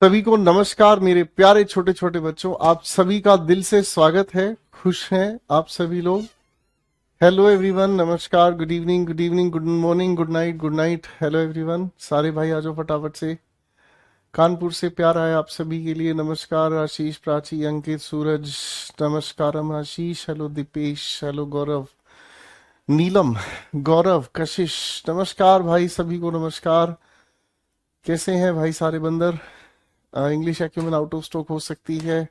सभी को नमस्कार मेरे प्यारे छोटे छोटे बच्चों। आप सभी का दिल से स्वागत है। खुश हैं आप सभी लोग। हेलो एवरीवन, नमस्कार, good evening, good evening, good morning, good night, good night. Hello everyone, सारे भाई आ जाओ फटाफट से। कानपुर से प्यार आया आप सभी के लिए। नमस्कार आशीष, प्राची, अंकित, सूरज, नमस्कारम आशीष। हेलो दीपेश, हेलो गौरव, नीलम, गौरव, कशिश, नमस्कार भाई सभी को नमस्कार। कैसे हैं भाई सारे बंदर? English acumen out of stock हो सकती है।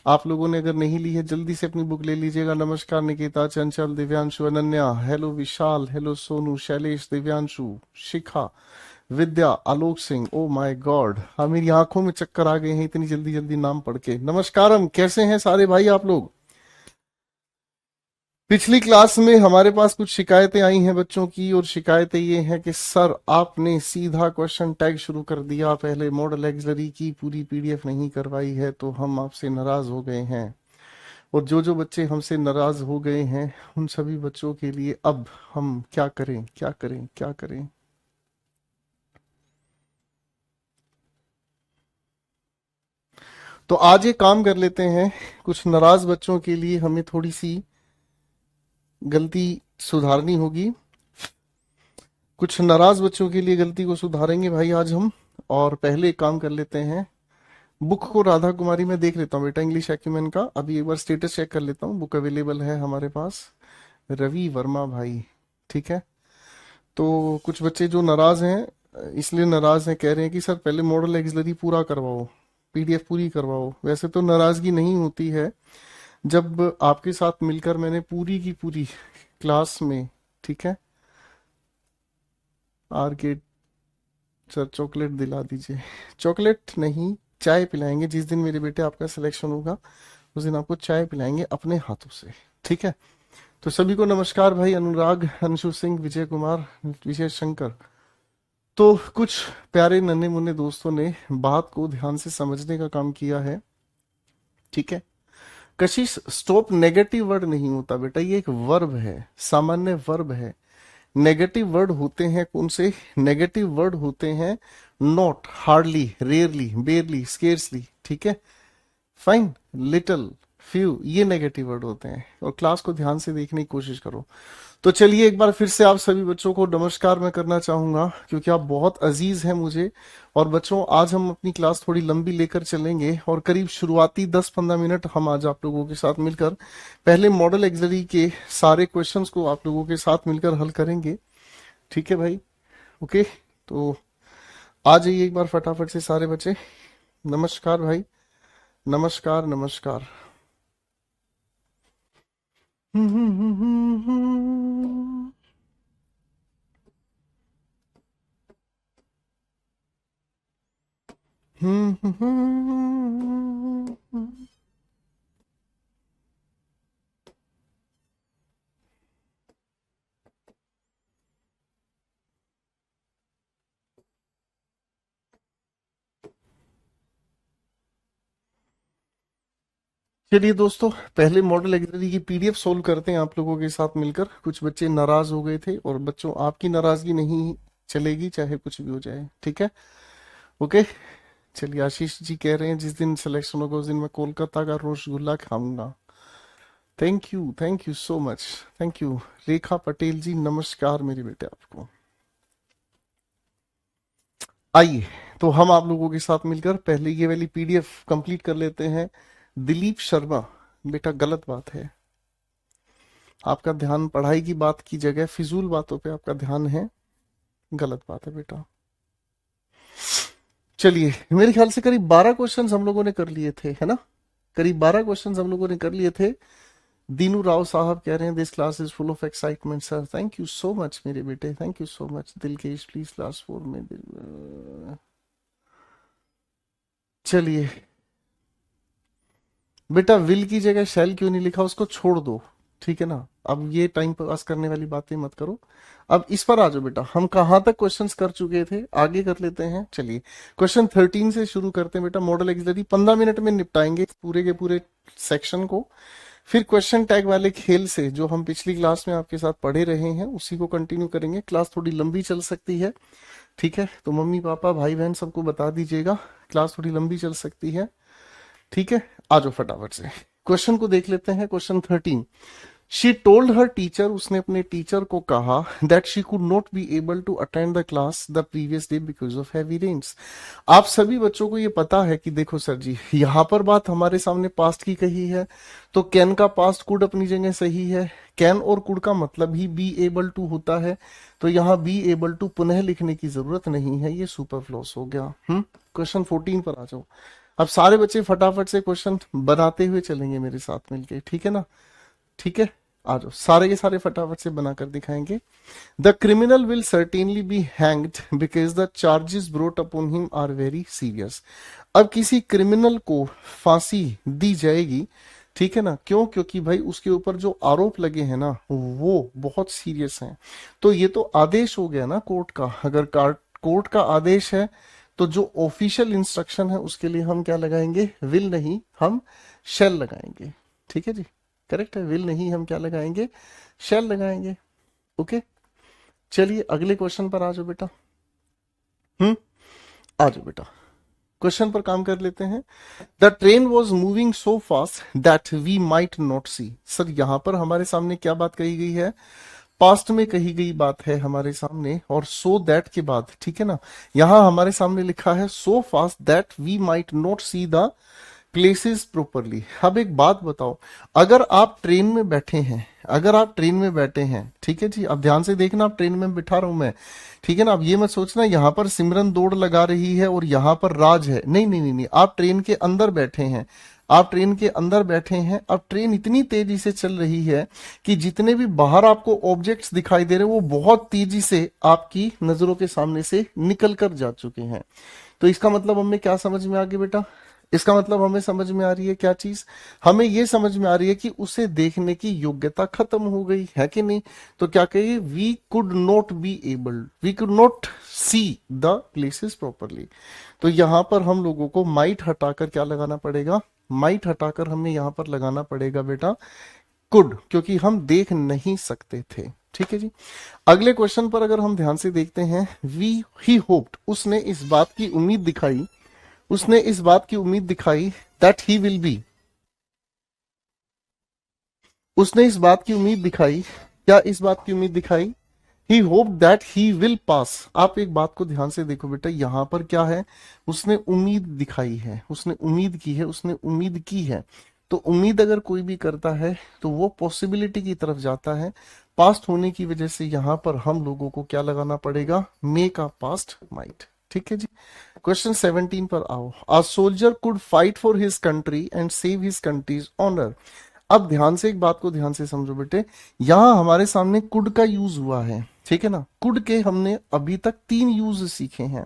आप लोगों ने अगर नहीं ली है जल्दी से अपनी बुक ले लीजिएगा। नमस्कार निकिता, चंचल, Divyanshu, Ananya, hello Vishal, hello Sonu, Shailesh, Divyanshu, Shikha, Vidya, Alok Singh. Oh my God, हाँ मेरी आंखों में चक्कर आ गए हैं इतनी जल्दी जल्दी नाम पढ़ के। नमस्कारम, कैसे हैं सारे भाई आप लोग? पिछली क्लास में हमारे पास कुछ शिकायतें आई हैं बच्चों की, और शिकायतें ये हैं कि सर आपने सीधा क्वेश्चन टैग शुरू कर दिया, पहले मॉडल एक्सलरी की पूरी पीडीएफ नहीं करवाई है, तो हम आपसे नाराज हो गए हैं। और जो जो बच्चे हमसे नाराज हो गए हैं उन सभी बच्चों के लिए अब हम क्या करें, क्या करें, क्या करें? तो आज ये काम कर लेते हैं। कुछ नाराज बच्चों के लिए हमें थोड़ी सी गलती सुधारनी होगी। कुछ नाराज बच्चों के लिए गलती को सुधारेंगे भाई आज हम। और पहले एक काम कर लेते हैं, बुक को राधा कुमारी में देख लेता हूँ बेटा, इंग्लिश एक्यूमेन का। अभी एक बार स्टेटस चेक कर लेता हूँ, बुक अवेलेबल है हमारे पास। रवि वर्मा भाई, ठीक है। तो कुछ बच्चे जो नाराज हैं, इसलिए नाराज हैं, कह रहे हैं कि सर पहले मॉडल एक्सलरी पूरा करवाओ, पीडीएफ पूरी करवाओ। वैसे तो नाराजगी नहीं होती है जब आपके साथ मिलकर मैंने पूरी की पूरी क्लास में, ठीक है। आर के सर चॉकलेट दिला दीजिए। चॉकलेट नहीं, चाय पिलाएंगे। जिस दिन मेरे बेटे आपका सिलेक्शन होगा उस दिन आपको चाय पिलाएंगे अपने हाथों से, ठीक है। तो सभी को नमस्कार भाई। अनुराग, अंशु सिंह, विजय कुमार, विजय शंकर। तो कुछ प्यारे नन्हे मुन्ने दोस्तों ने बात को ध्यान से समझने का काम किया है, ठीक है। कशिश, स्टॉप नेगेटिव वर्ड नहीं होता बेटा, ये एक वर्ब है, सामान्य वर्ब है। नेगेटिव वर्ड होते हैं कौन से? नेगेटिव वर्ड होते हैं नॉट, हार्डली, रेयरली, बेयरली, स्केर्सली, ठीक है। फाइन, लिटिल, फ्यू, ये नेगेटिव वर्ड होते हैं। और क्लास को ध्यान से देखने की कोशिश करो। तो चलिए एक बार फिर से आप सभी बच्चों को नमस्कार मैं करना चाहूंगा, क्योंकि आप बहुत अजीज हैं मुझे। और बच्चों आज हम अपनी क्लास थोड़ी लंबी लेकर चलेंगे, और करीब शुरुआती 10-15 मिनट हम आज आप लोगों के साथ मिलकर पहले मॉडल एक्सलरी के सारे क्वेश्चंस को आप लोगों के साथ मिलकर हल करेंगे, ठीक है भाई। ओके, तो आ जाइए एक बार फटाफट से सारे बच्चे। नमस्कार भाई, नमस्कार, नमस्कार। चलिए दोस्तों, पहले मॉडल एक्सरसाइज की पीडीएफ सोल्व करते हैं आप लोगों के साथ मिलकर। कुछ बच्चे नाराज हो गए थे, और बच्चों आपकी नाराजगी नहीं चलेगी, चाहे कुछ भी हो जाए, ठीक है। ओके, चलिए। आशीष जी कह रहे हैं जिस दिन सिलेक्शन होगा उस दिन मैं कोलकाता का रसगुल्ला खाऊंगा। Thank you so much, thank you. Rekha Patel ji नमस्कार मेरे बेटे आपको। आइए, तो हम आप लोगों के साथ मिलकर पहले ये वाली पीडीएफ कंप्लीट कर लेते हैं। दिलीप शर्मा, बेटा गलत बात है। आपका ध्यान पढ़ाई की बात की जगह फिजूल बातों पे आपका ध्यान है, गलत बात है बेटा। चलिए, मेरे ख्याल से करीब 12 क्वेश्चंस हम लोगों ने कर लिए थे, है ना? करीब 12 क्वेश्चंस हम लोगों ने कर लिए थे। दीनू राव साहब कह रहे हैं this class is full of excitement sir. Thank you so much मेरे बेटे, thank you so much. Dilkesh please class 4 में चलिए बेटा, विल की जगह शैल क्यों नहीं लिखा, उसको छोड़ दो, ठीक है ना। अब ये टाइम पास करने वाली बातें मत करो। अब इस पर आ जाओ बेटा, हम कहाँ तक क्वेश्चंस कर चुके थे, आगे कर लेते हैं। चलिए क्वेश्चन 13 से शुरू करते हैं बेटा। मॉडल एक्सलरी 15 मिनट में निपटाएंगे पूरे के पूरे सेक्शन को। फिर क्वेश्चन टैग वाले खेल से जो हम पिछली क्लास में आपके साथ पढ़े रहे हैं उसी को कंटिन्यू करेंगे। क्लास थोड़ी लंबी चल सकती है, ठीक है, तो मम्मी पापा भाई बहन सबको बता दीजिएगा, क्लास थोड़ी लंबी चल सकती है, ठीक है। आ जाओ फटाफट से क्वेश्चन को देख लेते हैं। Question 13, she told her teacher, उसने अपने टीचर को कहा that she could not be able to attend the class the previous day because of heavy rains. आप सभी बच्चों को ये पता है कि देखो सर जी, यहाँ पर बात हमारे सामने पास्ट की कही है, तो कैन का पास्ट कुड अपनी जगह सही है। कैन और कुड का मतलब ही बी एबल टू होता है, तो यहाँ बी एबल टू पुनः लिखने की जरूरत नहीं है, ये सुपरफ्लूस हो गया। क्वेश्चन 14 पर आ जाओ। अब सारे बच्चे फटाफट से क्वेश्चन बनाते हुए चलेंगे मेरे साथ मिलके, ठीक है ना, ठीक है। आ जाओ, सारे के सारे फटाफट से बनाकर दिखाएंगे। The criminal will certainly be hanged because the charges brought upon him are very serious. अब किसी क्रिमिनल को फांसी दी जाएगी, ठीक है ना, क्यों? क्योंकि भाई उसके ऊपर जो आरोप लगे हैं ना वो बहुत सीरियस हैं। तो ये तो आदेश हो गया ना कोर्ट का। अगर कोर्ट का आदेश है तो जो ऑफिशियल इंस्ट्रक्शन है उसके लिए हम क्या लगाएंगे? विल नहीं, हम शेल लगाएंगे, ठीक है जी, करेक्ट है। विल नहीं, हम क्या लगाएंगे? शेल लगाएंगे। ओके, चलिए अगले क्वेश्चन पर आ जाओ बेटा। हम्म आ जाओ बेटा, क्वेश्चन पर काम कर लेते हैं। The train was moving so fast that we might not see. Sir यहां पर हमारे सामने क्या बात कही गई है? पास्ट में कही गई बात है हमारे सामने, और सो दैट के बाद, ठीक है ना, यहां हमारे सामने लिखा है so fast that we might not see the places properly. अब एक बात बताओ, अगर आप ट्रेन में बैठे हैं, अगर आप ट्रेन में बैठे हैं, ठीक है जी, अब ध्यान से देखना, आप ट्रेन में बिठा रहा हूं मैं, ठीक है ना, अब ये मत सोचना यहां पर सिमरन दौड़ लगा रही है और यहां पर राज है, नहीं नहीं नहीं नहीं, आप ट्रेन के अंदर बैठे हैं, आप ट्रेन के अंदर बैठे हैं। अब ट्रेन इतनी तेजी से चल रही है कि जितने भी बाहर आपको ऑब्जेक्ट्स दिखाई दे रहे हैं वो बहुत तेजी से आपकी नजरों के सामने से निकल कर जा चुके हैं। तो इसका मतलब हमें क्या समझ में आ गया बेटा? इसका मतलब हमें समझ में आ रही है क्या चीज? हमें ये समझ में आ रही है कि उसे देखने की योग्यता खत्म हो गई है कि नहीं। तो क्या कहिए? We could not be able, we could not see the places properly. तो यहां पर हम लोगों को माइट हटाकर क्या लगाना पड़ेगा? माइट हटाकर हमें यहां पर लगाना पड़ेगा बेटा कुड, क्योंकि हम देख नहीं सकते थे, ठीक है जी। अगले क्वेश्चन पर अगर हम ध्यान से देखते हैं, वी ही होप्ड, उसने इस बात की उम्मीद दिखाई, उसने इस बात की उम्मीद दिखाई दैट ही विल बी, उसने इस बात की उम्मीद दिखाई, क्या इस बात की उम्मीद दिखाई? He hope that he will pass. आप एक बात को ध्यान से देखो बेटा, यहां पर क्या है? उसने उम्मीद दिखाई है, उसने उम्मीद की है, उसने उम्मीद की है। तो उम्मीद अगर कोई भी करता है तो वो पॉसिबिलिटी की तरफ जाता है। पास्ट होने की वजह से यहां पर हम लोगों को क्या लगाना पड़ेगा? मे का पास्ट माइट, ठीक है जी। क्वेश्चन 17 पर आओ। A soldier could fight for his country and save his country's honour. अब ध्यान से एक बात को ध्यान से समझो बेटे, यहां हमारे सामने कुड का यूज हुआ है, ठीक है ना। कुड के हमने अभी तक 3 यूज सीखे हैं।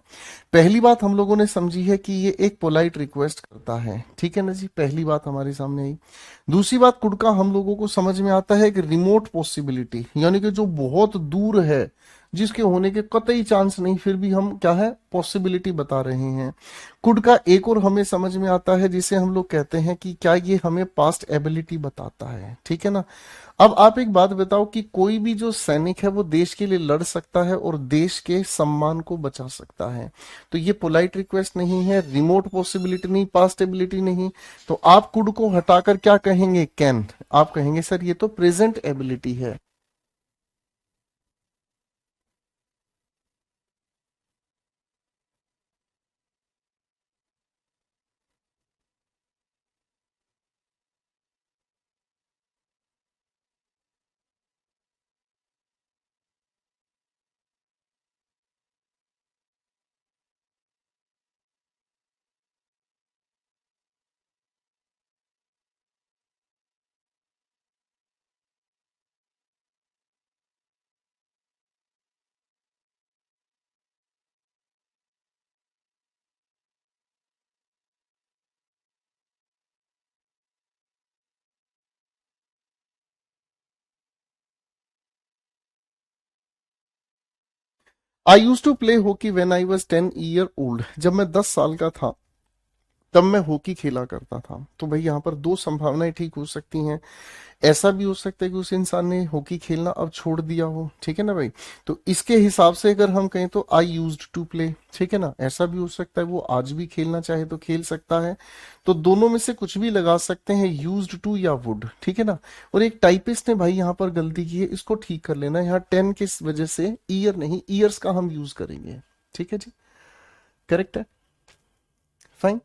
पहली बात हम लोगों ने समझी है कि ये एक पोलाइट रिक्वेस्ट करता है, ठीक है ना जी, पहली बात हमारे सामने आई। दूसरी बात, कुड का हम लोगों को समझ में आता है कि रिमोट पॉसिबिलिटी, यानी कि जो बहुत दूर है, जिसके होने के कतई चांस नहीं, फिर भी हम क्या है? पॉसिबिलिटी बता रहे हैं। कुड का एक और हमें समझ में आता है जिसे हम लोग कहते हैं कि क्या ये हमें पास्ट एबिलिटी बताता है, ठीक है ना। अब आप एक बात बताओ कि कोई भी जो सैनिक है वो देश के लिए लड़ सकता है और देश के सम्मान को बचा सकता है। तो ये पोलाइट रिक्वेस्ट नहीं है, रिमोट पॉसिबिलिटी नहीं, पास्ट एबिलिटी नहीं। तो आप कुड को हटाकर क्या कहेंगे? कैन। आप कहेंगे सर ये तो प्रेजेंट एबिलिटी है। I use to play hockey when I was 10 year old. जब मैं 10 साल का था तब मैं हॉकी खेला करता था। तो भाई यहाँ पर दो संभावनाएं ठीक हो सकती हैं। ऐसा भी हो सकता है कि उस इंसान ने हॉकी खेलना अब छोड़ दिया हो, ठीक है ना भाई। तो इसके हिसाब से अगर हम कहें तो आई यूज्ड टू प्ले, ठीक है ना। ऐसा भी हो सकता है वो आज भी खेलना चाहे तो खेल सकता है। तो दोनों में से कुछ भी लगा सकते हैं, यूज्ड टू या वुड, ठीक है ना। और एक टाइपिस्ट ने भाई यहाँ पर गलती की है, इसको ठीक कर लेना। यहाँ 10 की वजह से ईयर नहीं, ईयर्स का हम यूज करेंगे, ठीक है जी। करेक्ट है, फाइन,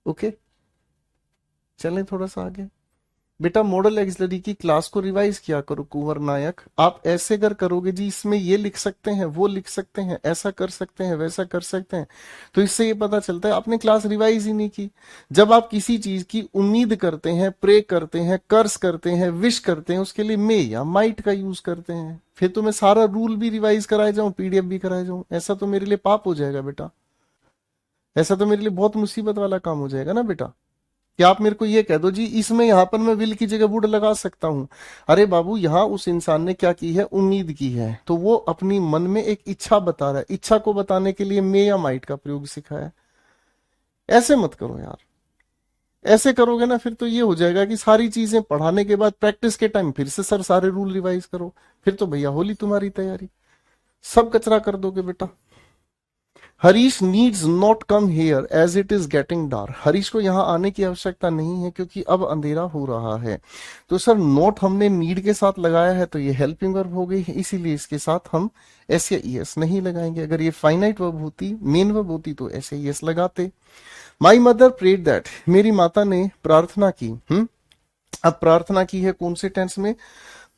ओके। चलें थोड़ा सा आगे। बेटा मॉडल एक्सिलरी की क्लास को रिवाइज किया करो कुंवर नायक। आप ऐसे अगर करोगे जी, इसमें ये लिख सकते हैं, वो लिख सकते हैं, ऐसा कर सकते हैं, वैसा कर सकते हैं, तो इससे ये पता चलता है आपने क्लास रिवाइज ही नहीं की। जब आप किसी चीज की उम्मीद करते हैं, प्रे करते हैं, कर्स करते हैं, विश करते हैं, उसके लिए मे या माइट का यूज करते हैं। फिर तो मैं सारा रूल भी रिवाइज कराए जाऊं, पीडीएफ भी कराए जाऊं, ऐसा तो मेरे लिए पाप हो जाएगा बेटा। ऐसा तो मेरे लिए बहुत मुसीबत वाला काम हो जाएगा ना बेटा। कि आप मेरे को ये कह दो जी, इसमें यहां पर मैं विल की जगह वुड लगा सकता हूं। अरे बाबू, यहां उस इंसान ने क्या की है, उम्मीद की है, तो वो अपनी मन में एक इच्छा बता रहा है, इच्छा को बताने के लिए मे या माइट का प्रयोग सिखा है। ऐसे मत करो यार। ऐसे करोगे ना फिर तो ये हो जाएगा कि सारी चीजें पढ़ाने के बाद प्रैक्टिस के टाइम फिर से सर सारे रूल रिवाइज करो। फिर तो भैया होली तुम्हारी तैयारी, सब कचरा कर दोगे बेटा। Harish needs not come here as it is getting dark. Harish को यहाँ आने की आवश्यकता नहीं है क्योंकि अब अंधेरा हो रहा है। तो सर नोट हमने नीड के साथ लगाया है तो ये हेल्पिंग वर्ब हो गई, इसीलिए इसके साथ हम एस या ई एस नहीं लगाएंगे। अगर ये फाइनाइट वर्ब होती, मेन वर्ब होती, तो एस या ई एस लगाते। माई मदर प्रेड दैट, मेरी माता ने प्रार्थना की। अब प्रार्थना की है कौन से टेंस में,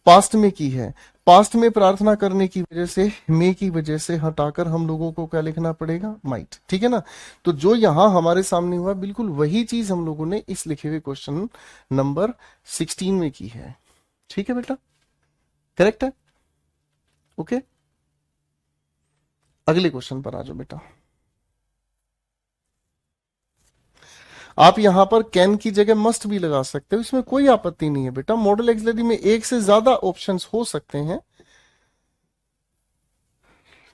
पास्ट में की है। पास्ट में प्रार्थना करने की वजह से मे की वजह से हटाकर हम लोगों को क्या लिखना पड़ेगा, माइट, ठीक है ना। तो जो यहां हमारे सामने हुआ बिल्कुल वही चीज हम लोगों ने इस लिखे हुए क्वेश्चन नंबर 16 में की है, ठीक है बेटा, करेक्ट है, ओके। अगले क्वेश्चन पर आ जाओ बेटा। आप यहां पर कैन की जगह मस्ट भी लगा सकते हो, इसमें कोई आपत्ति नहीं है बेटा। मॉडल एक्सिलरी में एक से ज्यादा ऑप्शंस हो सकते हैं।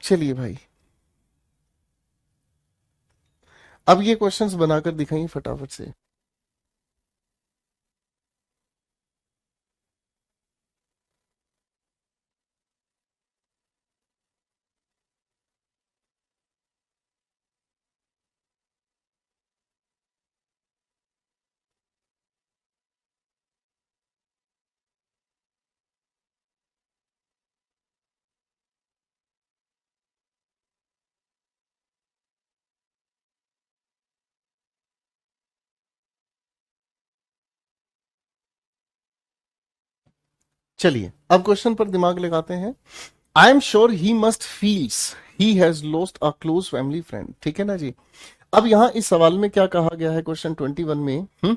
चलिए भाई, अब ये क्वेश्चंस बनाकर दिखाइए फटाफट से। चलिए अब क्वेश्चन पर दिमाग लगाते हैं। I am sure he must feels he has lost a close family friend, ठीक है ना जी। अब यहां इस सवाल में क्या कहा गया है, क्वेश्चन 21 में,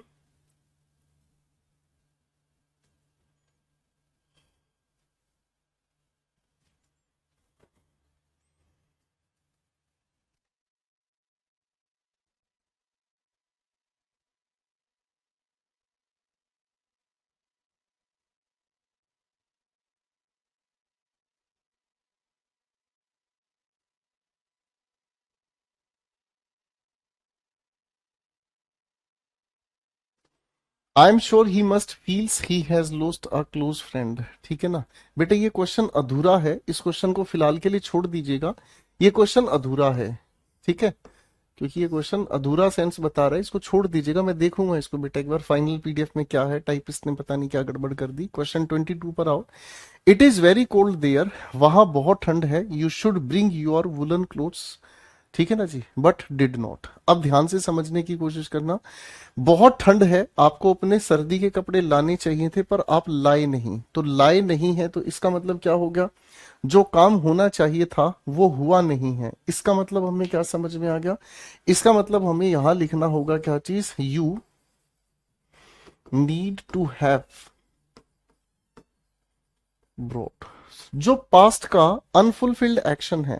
I am sure he must feels he has lost a close friend, ठीक है ना। बेटा ये क्वेश्चन अधूरा है, इस क्वेश्चन को फिलहाल के लिए छोड़ दीजिएगा। ये क्वेश्चन अधूरा है, ठीक है, क्योंकि ये क्वेश्चन अधूरा सेंस बता रहा है, इसको छोड़ दीजिएगा। मैं देखूंगा इसको बेटा एक बार फाइनल पीडीएफ में क्या है, टाइपिस्ट ने पता नहीं क्या गड़बड़ कर दी। क्वेश्चन 22 पर आओ। It is very cold there, वहां बहुत ठंड है। You should bring your woollen clothes, ठीक है ना जी, बट डिड नॉट। अब ध्यान से समझने की कोशिश करना। बहुत ठंड है, आपको अपने सर्दी के कपड़े लाने चाहिए थे पर आप लाए नहीं, तो लाए नहीं है तो इसका मतलब क्या हो गया, जो काम होना चाहिए था वो हुआ नहीं है। इसका मतलब हमें क्या समझ में आ गया, इसका मतलब हमें यहां लिखना होगा क्या चीज, you need to have brought. जो पास्ट का अनफुलफिल्ड एक्शन है,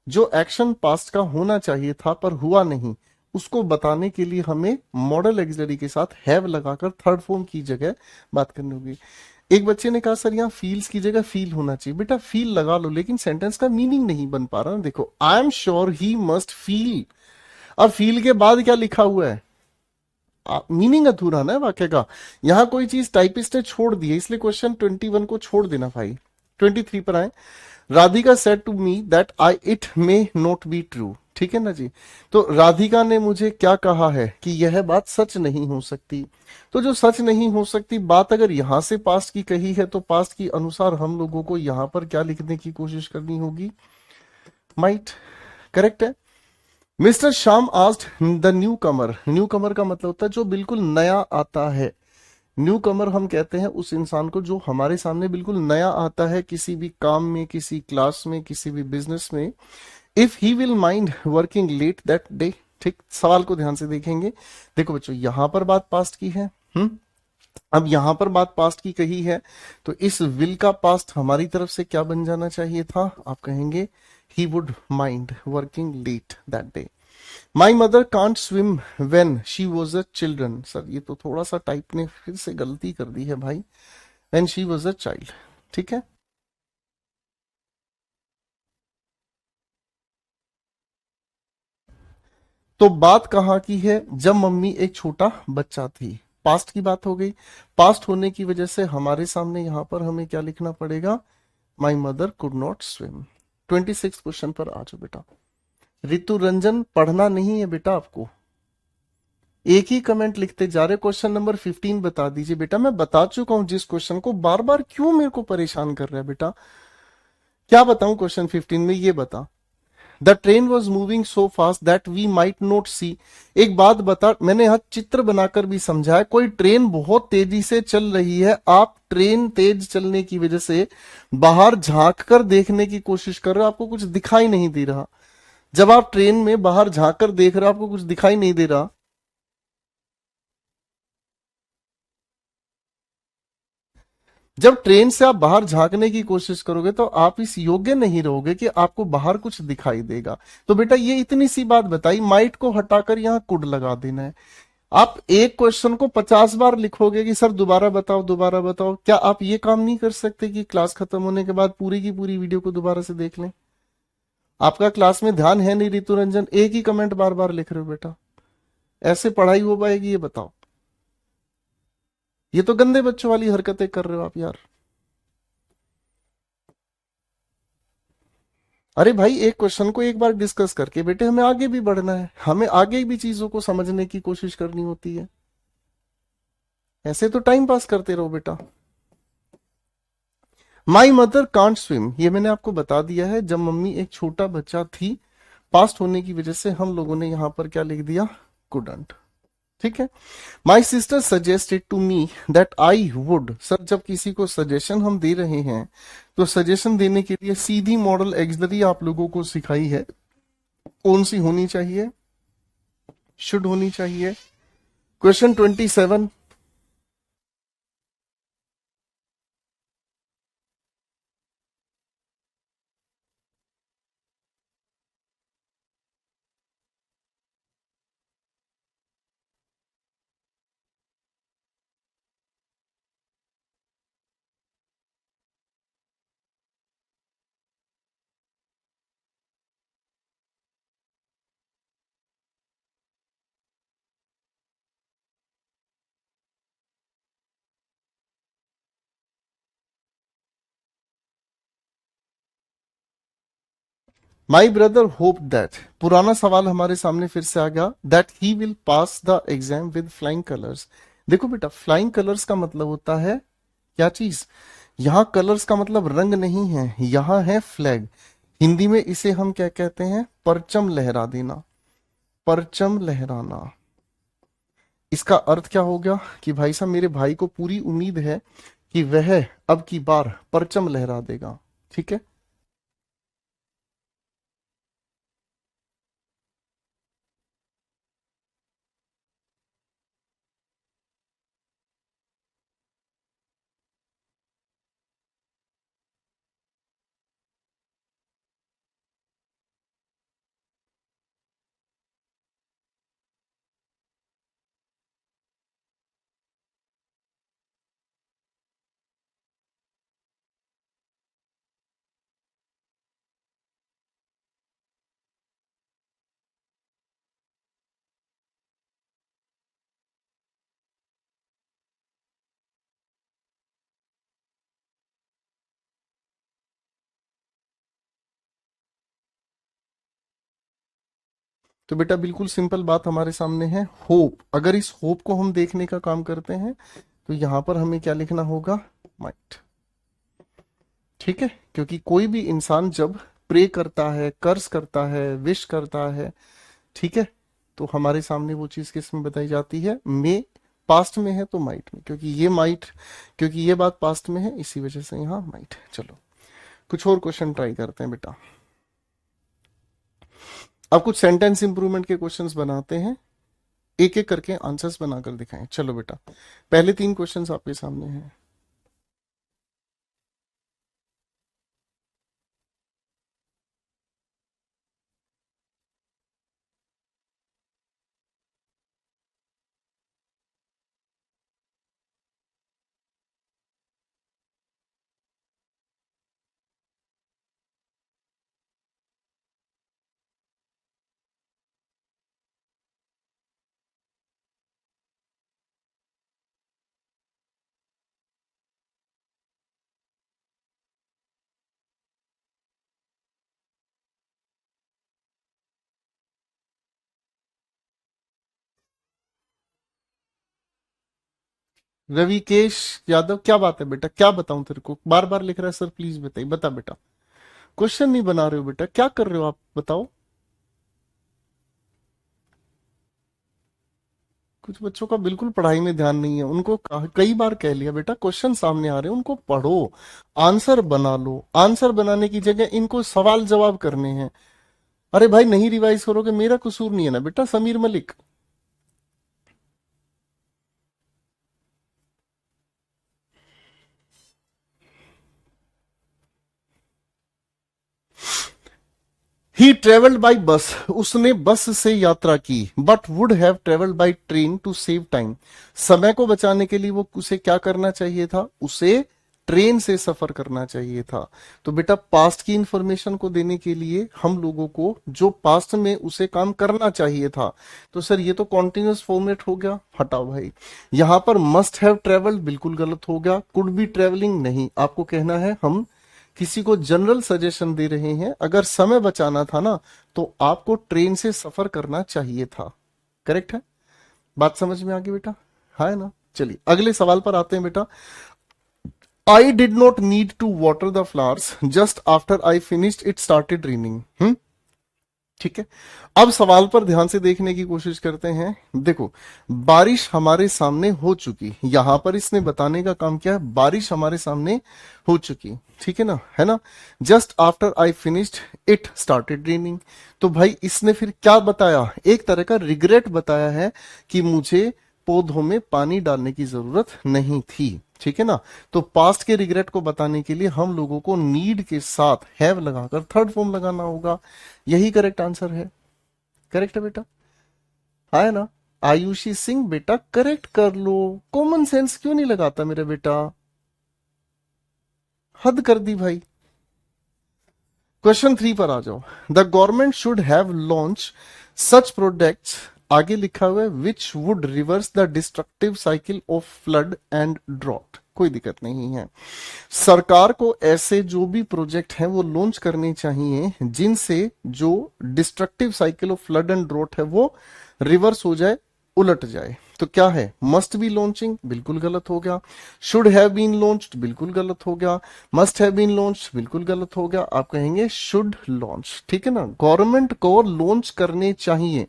जो एक्शन पास्ट का होना चाहिए था पर हुआ नहीं, उसको बताने के लिए हमें मॉडल एक्सिलरी के साथ हैव लगाकर थर्ड फॉर्म की जगह बात करनी होगी। एक बच्चे ने कहा सर यहाँ फील्स की जगह फील होना चाहिए। बेटा फील लगा लो, लेकिन सेंटेंस का मीनिंग नहीं बन पा रहा ना। देखो, I am sure he must feel, अब फील के बाद क्या लिखा हुआ है, मीनिंग अधूरा ना है वाक्य का। यहां कोई चीज टाइपिस्ट ने छोड़ दी है, इसलिए क्वेश्चन 21 को छोड़ देना भाई। 23 पर आए। Radhika said to me that I it may not be true, ठीक है ना जी। तो राधिका ने मुझे क्या कहा है कि यह बात सच नहीं हो सकती। तो जो सच नहीं हो सकती बात अगर यहां से पास्ट की कही है तो पास्ट की अनुसार हम लोगों को यहां पर क्या लिखने की कोशिश करनी होगी, माइट। करेक्ट है। Mister Shyam asked the newcomer, newcomer का मतलब होता है जो बिल्कुल नया आता है। न्यू कमर हम कहते हैं उस इंसान को जो हमारे सामने बिल्कुल नया आता है किसी भी काम में, किसी क्लास में, किसी भी बिजनेस में। If he will mind working let that day. ठीक, सवाल को ध्यान से देखेंगे। देखो बच्चों यहां पर बात पास्ट की है। अब यहां पर बात पास्ट की कही है, तो इस विल का पास्ट हमारी तरफ से क्या बन जाना चाहिए था, आप कहेंगे he would mind working let that day. My mother can't swim when she was a children. Sir ये तो थोड़ा सा टाइप ने फिर से गलती कर दी है भाई। When she was a child, ठीक है। तो बात कहाँ की है, जब मम्मी एक छोटा बच्चा थी। पास्ट की बात हो गई। पास्ट होने की वजह से हमारे सामने यहां पर हमें क्या लिखना पड़ेगा, my mother could not swim. 26 question पर आ जाओ बेटा। ऋतु रंजन पढ़ना नहीं है बेटा आपको, एक ही कमेंट लिखते जा रहे। क्वेश्चन नंबर 15 बता दीजिए बेटा। मैं बता चुका हूं जिस क्वेश्चन को, बार बार क्यों मेरे को परेशान कर रहा है बेटा। क्या बताऊं क्वेश्चन 15 में, ये बता। The train was moving so fast that we might not see. एक बात बता, मैंने यहां चित्र बनाकर भी समझा है। कोई ट्रेन बहुत तेजी से चल रही है, आप ट्रेन तेज चलने की वजह से बाहर झांक कर देखने की कोशिश कर रहे हो, आपको कुछ दिखाई नहीं दे रहा। जब आप ट्रेन में बाहर झांक कर देख रहे हो आपको कुछ दिखाई नहीं दे रहा। जब ट्रेन से आप बाहर झांकने की कोशिश करोगे तो आप इस योग्य नहीं रहोगे कि आपको बाहर कुछ दिखाई देगा। तो बेटा ये इतनी सी बात बताई, माइट को हटाकर यहां कुड लगा देना है। आप एक क्वेश्चन को 50 बार लिखोगे कि सर दोबारा बताओ दोबारा बताओ, क्या आप ये काम नहीं कर सकते कि क्लास खत्म होने के बाद पूरी की पूरी वीडियो को दोबारा से देख लें। आपका क्लास में ध्यान है नहीं ऋतु रंजन, एक ही कमेंट बार बार लिख रहे हो बेटा। ऐसे पढ़ाई हो पाएगी ये बताओ। ये तो गंदे बच्चों वाली हरकतें कर रहे हो आप यार। अरे भाई एक क्वेश्चन को एक बार डिस्कस करके बेटे हमें आगे भी बढ़ना है, हमें आगे भी चीजों को समझने की कोशिश करनी होती है। ऐसे तो टाइम पास करते रहो बेटा। माई मदर कांट स्विम, ये मैंने आपको बता दिया है, जब मम्मी एक छोटा बच्चा थी। पास्ट होने की वजह से हम लोगों ने यहां पर क्या लिख दिया, कुडंट। ठीक है। My sister suggested to me that I would. Sir जब किसी को सजेशन हम दे रहे हैं तो सजेशन देने के लिए सीधी मॉडल एक्सलरी आप लोगों को सिखाई है, कौन सी होनी चाहिए, शुड होनी चाहिए। Question 27। My brother hope that, पुराना सवाल हमारे सामने फिर से आ गया, that he will pass the exam with flying colours. देखो बेटा फ्लाइंग कलर्स का मतलब होता है क्या चीज, यहां कलर्स का मतलब रंग नहीं है, यहां है फ्लैग। हिंदी में इसे हम क्या कहते हैं, परचम लहरा देना, परचम लहराना। इसका अर्थ क्या हो गया कि भाई साहब मेरे भाई को पूरी उम्मीद है कि वह अब की बार परचम लहरा देगा। ठीक है। तो बेटा बिल्कुल सिंपल बात हमारे सामने है, होप। अगर इस होप को हम देखने का काम करते हैं तो यहां पर हमें क्या लिखना होगा, माइट। ठीक है, क्योंकि कोई भी इंसान जब प्रे करता है, कर्ज करता है, विश करता है, ठीक है, तो हमारे सामने वो चीज किस में बताई जाती है, मे। पास्ट में है तो माइट में, क्योंकि ये माइट, क्योंकि ये बात पास्ट में है, इसी वजह से यहाँ माइट। चलो कुछ और क्वेश्चन ट्राई करते हैं बेटा। अब कुछ सेंटेंस इंप्रूवमेंट के क्वेश्चंस बनाते हैं, एक एक करके आंसर्स बनाकर दिखाएं। चलो बेटा, पहले तीन क्वेश्चंस आपके सामने हैं। रविकेश यादव, क्या बात है बेटा, क्या बताऊं तेरे को, बार बार लिख रहा है सर प्लीज बताइए, बता बेटा। क्वेश्चन नहीं बना रहे हो बेटा, क्या कर रहे हो आप, बताओ। कुछ बच्चों का बिल्कुल पढ़ाई में ध्यान नहीं है, उनको कई बार कह लिया बेटा, क्वेश्चन सामने आ रहे हैं उनको पढ़ो, आंसर बना लो। आंसर बनाने की जगह इनको सवाल जवाब करने हैं। अरे भाई नहीं रिवाइज करोगे, मेरा कसूर नहीं है ना बेटा, Sameer Malik. He travelled by bus, उसने बस से यात्रा की, but would have travelled by train to save time. समय को बचाने के लिए वो उसे क्या करना चाहिए था, उसे ट्रेन से सफर करना चाहिए था। तो बेटा पास्ट की इंफॉर्मेशन को देने के लिए हम लोगों को जो पास्ट में उसे काम करना चाहिए था, तो सर ये तो कॉन्टिन्यूस फॉर्मेट हो गया, हटाओ भाई। यहां पर मस्ट हैव ट्रेवल्ड बिल्कुल गलत हो गया, कुड बी ट्रेवलिंग नहीं, आपको कहना है हम किसी को जनरल सजेशन दे रहे हैं, अगर समय बचाना था ना तो आपको ट्रेन से सफर करना चाहिए था। करेक्ट है, बात समझ में आ गई बेटा, है ना। चलिए अगले सवाल पर आते हैं बेटा। I did not need to water the flowers, just after I finished it started raining. ठीक है, अब सवाल पर ध्यान से देखने की कोशिश करते हैं। देखो, बारिश हमारे सामने हो चुकी, यहां पर इसने बताने का काम किया है, बारिश हमारे सामने हो चुकी, ठीक है ना। Just after I finished it started raining. तो भाई इसने फिर क्या बताया, एक तरह का रिग्रेट बताया है कि मुझे पौधों में पानी डालने की जरूरत नहीं थी, ठीक है ना। तो पास्ट के रिग्रेट को बताने के लिए हम लोगों को नीड के साथ हैव लगाकर थर्ड फॉर्म लगाना होगा। यही करेक्ट आंसर है, करेक्ट है बेटा, है ना। आयुषी सिंह बेटा करेक्ट कर लो, कॉमन सेंस क्यों नहीं लगाता मेरा बेटा, हद कर दी भाई। क्वेश्चन थ्री पर आ जाओ। The government should have launch such products, आगे लिखा हुआ है which would reverse the destructive cycle of flood and drought, कोई दिक्कत नहीं है। सरकार को ऐसे जो भी प्रोजेक्ट हैं वो लॉन्च करने चाहिए जिनसे जो destructive cycle of flood and drought है वो रिवर्स हो जाए, उलट जाए। तो क्या है, मस्ट बी लॉन्चिंग बिल्कुल गलत हो गया, शुड हैव बीन लॉन्च्ड बिल्कुल गलत हो गया, मस्ट हैव बीन लॉन्च्ड बिल्कुल गलत हो गया, आप कहेंगे शुड लॉन्च, ठीक है ना। गवर्नमेंट को लॉन्च करने चाहिए,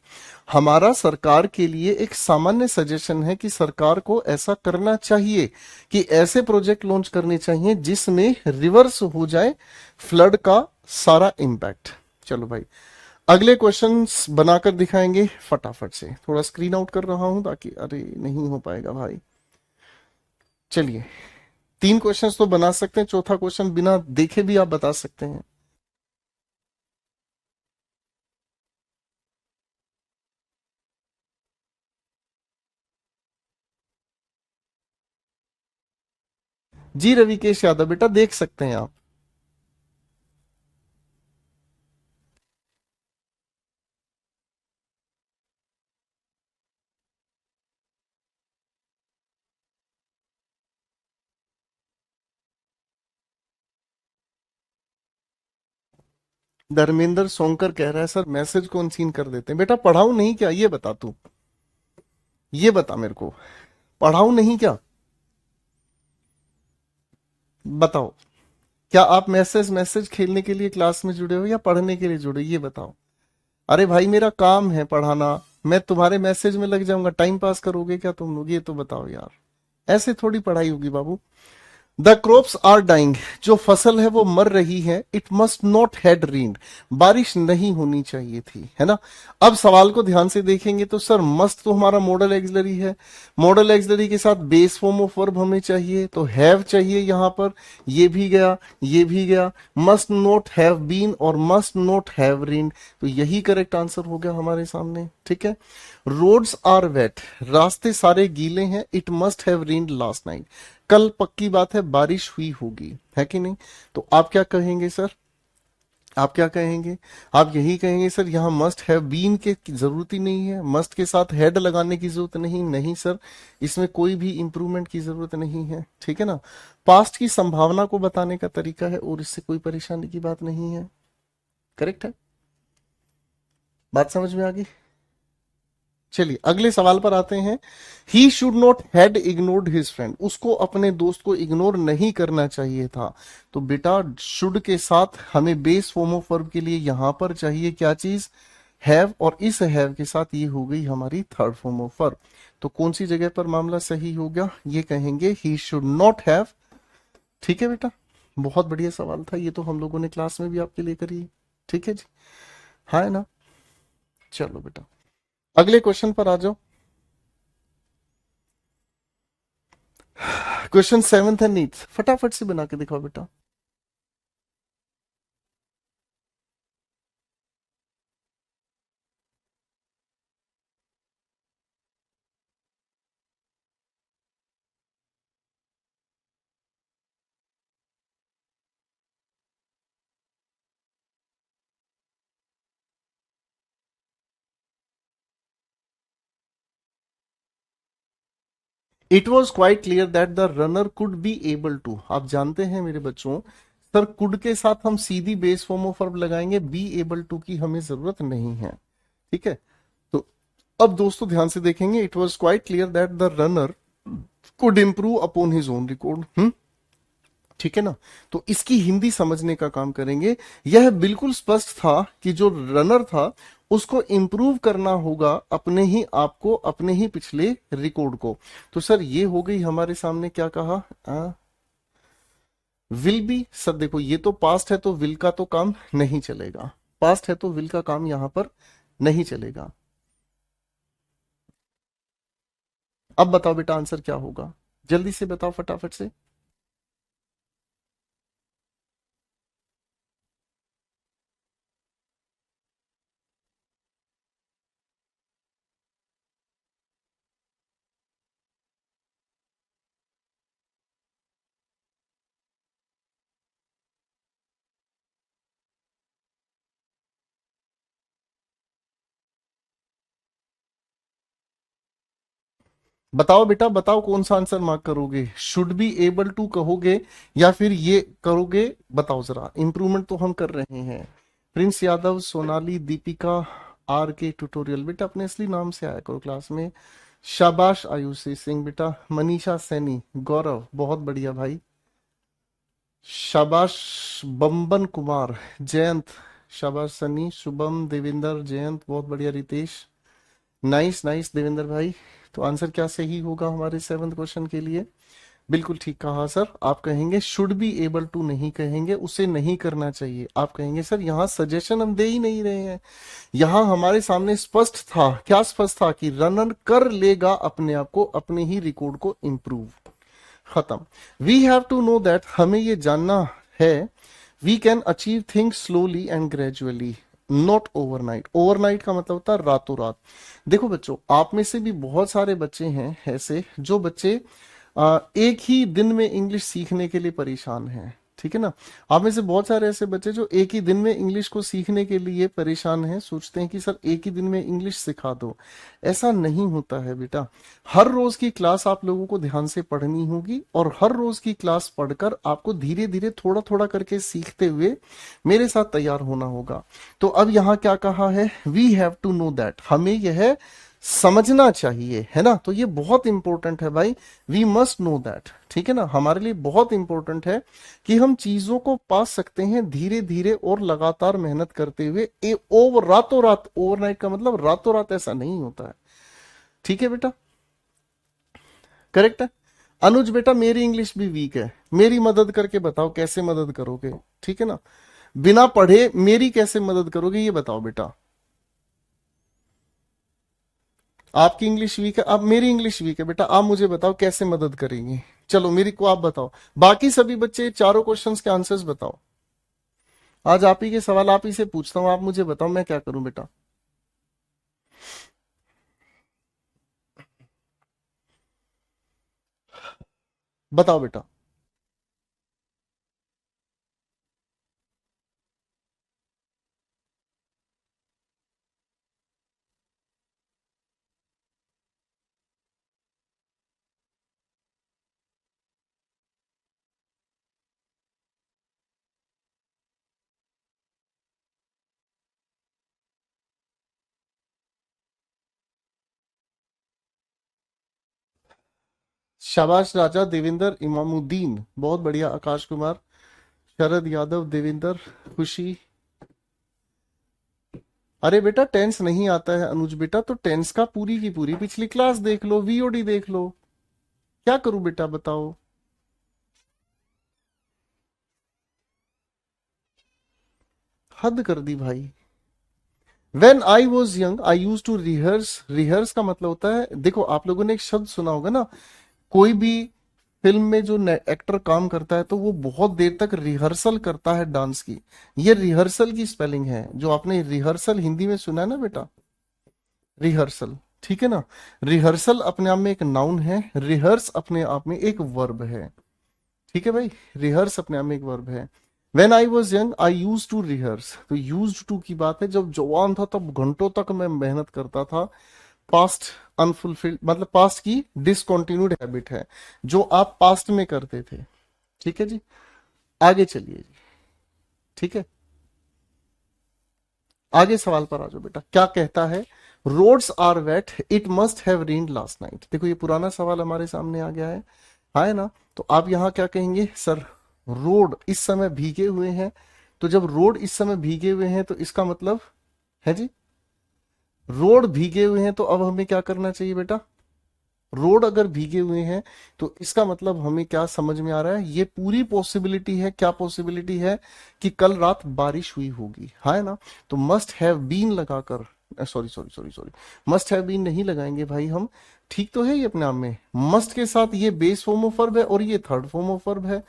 हमारा सरकार के लिए एक सामान्य सजेशन है कि सरकार को ऐसा करना चाहिए कि ऐसे प्रोजेक्ट लॉन्च करने चाहिए जिसमें रिवर्स हो जाए फ्लड का सारा इंपैक्ट। चलो भाई, अगले क्वेश्चंस बनाकर दिखाएंगे फटाफट से, थोड़ा स्क्रीन आउट कर रहा हूं ताकि, अरे नहीं हो पाएगा भाई। चलिए, तीन क्वेश्चंस तो बना सकते हैं, चौथा क्वेश्चन बिना देखे भी आप बता सकते हैं। जी रविकेश यादव बेटा देख सकते हैं आप। धर्मेंद्र सोंकर कह रहा है सर मैसेज को अनसीन कर देते हैं। बेटा पढ़ाऊं नहीं क्या, ये बता तू, ये बता मेरे को, पढ़ाऊं नहीं क्या, बताओ। क्या आप मैसेज मैसेज खेलने के लिए क्लास में जुड़े हो या पढ़ने के लिए जुड़े, ये बताओ। अरे भाई मेरा काम है पढ़ाना, मैं तुम्हारे मैसेज में लग जाऊंगा, टाइम पास करोगे क्या तुम लोग, ये तो बताओ यार। ऐसे थोड़ी पढ़ाई होगी बाबू। द क्रॉप्स आर डाइंग, जो फसल है वो मर रही है। इट मस्ट नॉट हैड रेन्ड, बारिश नहीं होनी चाहिए थी, है ना। अब सवाल को ध्यान से देखेंगे तो सर मस्ट तो हमारा मॉडल एक्सिलरी है, मॉडल एक्सिलरी के साथ बेस फॉर्म ऑफ वर्ब हमें चाहिए, तो हैव चाहिए यहां पर, ये भी गया, ये भी गया। मस्ट नॉट हैव बीन और मस्ट नॉट हैव रेन्ड, तो यही करेक्ट आंसर हो गया हमारे सामने, ठीक है। रोड्स आर वेट, रास्ते सारे गीले हैं। It must have rained last night, कल पक्की बात है बारिश हुई होगी, है कि नहीं। तो आप क्या कहेंगे सर, आप क्या कहेंगे, आप यही कहेंगे सर यहां मस्ट हैव बीन के जरूरत ही नहीं है, मस्ट के साथ हेड लगाने की जरूरत नहीं, नहीं सर, इसमें कोई भी इंप्रूवमेंट की जरूरत नहीं है, ठीक है ना। पास्ट की संभावना को बताने का तरीका है और इससे कोई परेशानी की बात नहीं है, करेक्ट है। बात समझ में आ गई। चलिए अगले सवाल पर आते हैं। He should not had ignored his friend, उसको अपने दोस्त को इग्नोर नहीं करना चाहिए था। तो बेटा शुड के साथ हमें बेस फॉर्म ऑफ वर्ब के लिए यहां पर चाहिए क्या चीज, हैव, और इस हैव के साथ ये हो गई हमारी थर्ड फॉर्म ऑफ वर्ब। तो कौन सी जगह पर मामला सही हो गया, ये कहेंगे ही शुड नॉट हैव, ठीक है बेटा। बहुत बढ़िया सवाल था ये, तो हम लोगों ने क्लास में भी आपके लिए करी, ठीक है जी, हाँ है ना। चलो बेटा अगले क्वेश्चन पर आ जाओ। क्वेश्चन सेवंथ एंड एट्थ फटाफट से बना के दिखाओ बेटा। It was quite clear that the runner could be able to, आप जानते हैं मेरे बच्चों, सर कुड के साथ हम सीधी बेस फॉर्म ऑफ वर्ब लगाएंगे, बी एबल टू की हमें जरूरत नहीं है, ठीक है। तो अब दोस्तों ध्यान से देखेंगे, it was quite clear that the runner could improve upon his own record, ठीक है ना। तो इसकी हिंदी समझने का काम करेंगे। यह बिल्कुल स्पष्ट था कि जो रनर था उसको इंप्रूव करना होगा अपने ही आप को, अपने ही पिछले रिकॉर्ड को। तो सर ये हो गई हमारे सामने, क्या कहा, विल बी। सर देखो ये तो पास्ट है तो विल का तो काम नहीं चलेगा, पास्ट है तो विल का काम यहां पर नहीं चलेगा। अब बताओ बेटा आंसर क्या होगा, जल्दी से बताओ फटाफट से। बताओ बेटा बताओ कौन सा आंसर मार्क करोगे, शुड बी एबल टू कहोगे या फिर ये करोगे, बताओ जरा। इंप्रूवमेंट तो हम कर रहे हैं। प्रिंस यादव, सोनाली, दीपिका, आर के ट्यूटोरियल, बेटा अपने असली नाम से आया करो क्लास में। शाबाश आयुषी सिंह बेटा, मनीषा सैनी, गौरव बहुत बढ़िया भाई, शाबाश बम्बन कुमार, जयंत, शाबाश सनी, शुभम, देवेंद्र, जयंत बहुत बढ़िया, रितेश, नाइस नाइस देवेंद्र भाई। तो आंसर क्या सही होगा हमारे सेवंथ क्वेश्चन के लिए, बिल्कुल ठीक कहा सर। आप कहेंगे शुड बी एबल टू नहीं कहेंगे, उसे नहीं करना चाहिए, आप कहेंगे सर यहाँ सजेशन हम दे ही नहीं रहे हैं, यहाँ हमारे सामने स्पष्ट था, क्या स्पष्ट था कि रनर कर लेगा अपने आप को, अपने ही रिकॉर्ड को इंप्रूव, खत्म। We have to know that, हमें ये जानना है, we can achieve things slowly and gradually, not overnight. Overnight का मतलब होता है रातों रात। देखो बच्चों आप में से भी बहुत सारे बच्चे हैं ऐसे, जो बच्चे एक ही दिन में इंग्लिश सीखने के लिए परेशान हैं, ठीक है ना। आप में से बहुत सारे ऐसे बच्चे जो एक ही दिन में इंग्लिश को सीखने के लिए परेशान हैं, सोचते हैं कि सर एक ही दिन में इंग्लिश सिखा दो। ऐसा नहीं होता है बेटा। हर रोज की क्लास आप लोगों को ध्यान से पढ़नी होगी, और हर रोज की क्लास पढ़कर आपको धीरे धीरे थोड़ा थोड़ा करके सीखते हुए मेरे साथ तैयार होना होगा। तो अब यहाँ क्या कहा है, we have to know that, हमें यह समझना चाहिए, है ना। तो ये बहुत इंपॉर्टेंट है भाई, वी मस्ट नो दैट, ठीक है ना। हमारे लिए बहुत इंपॉर्टेंट है कि हम चीजों को पा सकते हैं धीरे धीरे और लगातार मेहनत करते हुए। ओवर रातों रात, ओवरनाइट का मतलब रातों रात ऐसा नहीं होता है, ठीक है बेटा, करेक्ट है। अनुज बेटा मेरी इंग्लिश भी वीक है, मेरी मदद करके बताओ कैसे मदद करोगे, ठीक है ना। बिना पढ़े मेरी कैसे मदद करोगे ये बताओ बेटा। आपकी इंग्लिश वीक है, अब मेरी इंग्लिश वीक है बेटा, आप मुझे बताओ कैसे मदद करेंगे। चलो मेरी को आप बताओ, बाकी सभी बच्चे चारों क्वेश्चंस के आंसर्स बताओ। आज आप ही के सवाल आप ही से पूछता हूं, आप मुझे बताओ मैं क्या करूं बेटा। बताओ बेटा। शाबाश राजा देवेंद्र इमामुद्दीन, बहुत बढ़िया। आकाश कुमार, शरद यादव, देवेंद्र, खुशी। अरे बेटा टेंस नहीं आता है अनुज बेटा, तो टेंस का पूरी की पूरी पिछली क्लास देख लो, वीओडी देख लो। क्या करूं बेटा बताओ। हद कर दी भाई। When I was young I use to rehearse, rehearse का मतलब होता है, देखो आप लोगों ने एक शब्द सुना होगा ना, कोई भी फिल्म में जो एक्टर काम करता है तो वो बहुत देर तक रिहर्सल करता है डांस की। ये रिहर्सल की स्पेलिंग है, जो आपने रिहर्सल हिंदी में सुना है ना बेटा, रिहर्सल, ठीक है ना। रिहर्सल अपने आप में एक नाउन है, रिहर्स अपने आप में एक वर्ब है, ठीक है भाई। रिहर्स अपने आप में एक वर्ब है। When I was young I use to rehearse, तो यूज टू की बात है, जब जवान था तब घंटों तक मैं मेहनत करता था। पास्ट अनफुलफिल्ड मतलब पास्ट की डिसकंटिन्यूड हैबिट है, जो आप पास्ट में करते थे, ठीक है जी। आगे चलिए जी, ठीक है। आगे सवाल पर आ जाओ बेटा, क्या कहता है। Roads are wet it must have rained last night, देखो ये पुराना सवाल हमारे सामने आ गया है ना। तो आप यहां क्या कहेंगे, सर रोड इस समय भीगे हुए हैं। तो जब रोड इस समय भीगे हुए हैं तो इसका मतलब है जी, रोड भीगे हुए हैं तो अब हमें क्या करना चाहिए बेटा। रोड अगर भीगे हुए हैं तो इसका मतलब हमें क्या समझ में आ रहा है, ये पूरी पॉसिबिलिटी है, क्या पॉसिबिलिटी है, कि कल रात बारिश हुई होगी, है ना। तो मस्ट हैव बीन लगाकर, sorry sorry sorry sorry, must have been नहीं लगाएंगे भाई हम। ठीक तो है ये अपने आप में, मस्ट के साथ ये बेस फॉर्म ऑफ वर्ब है और ये थर्ड फॉर्म ऑफ वर्ब है,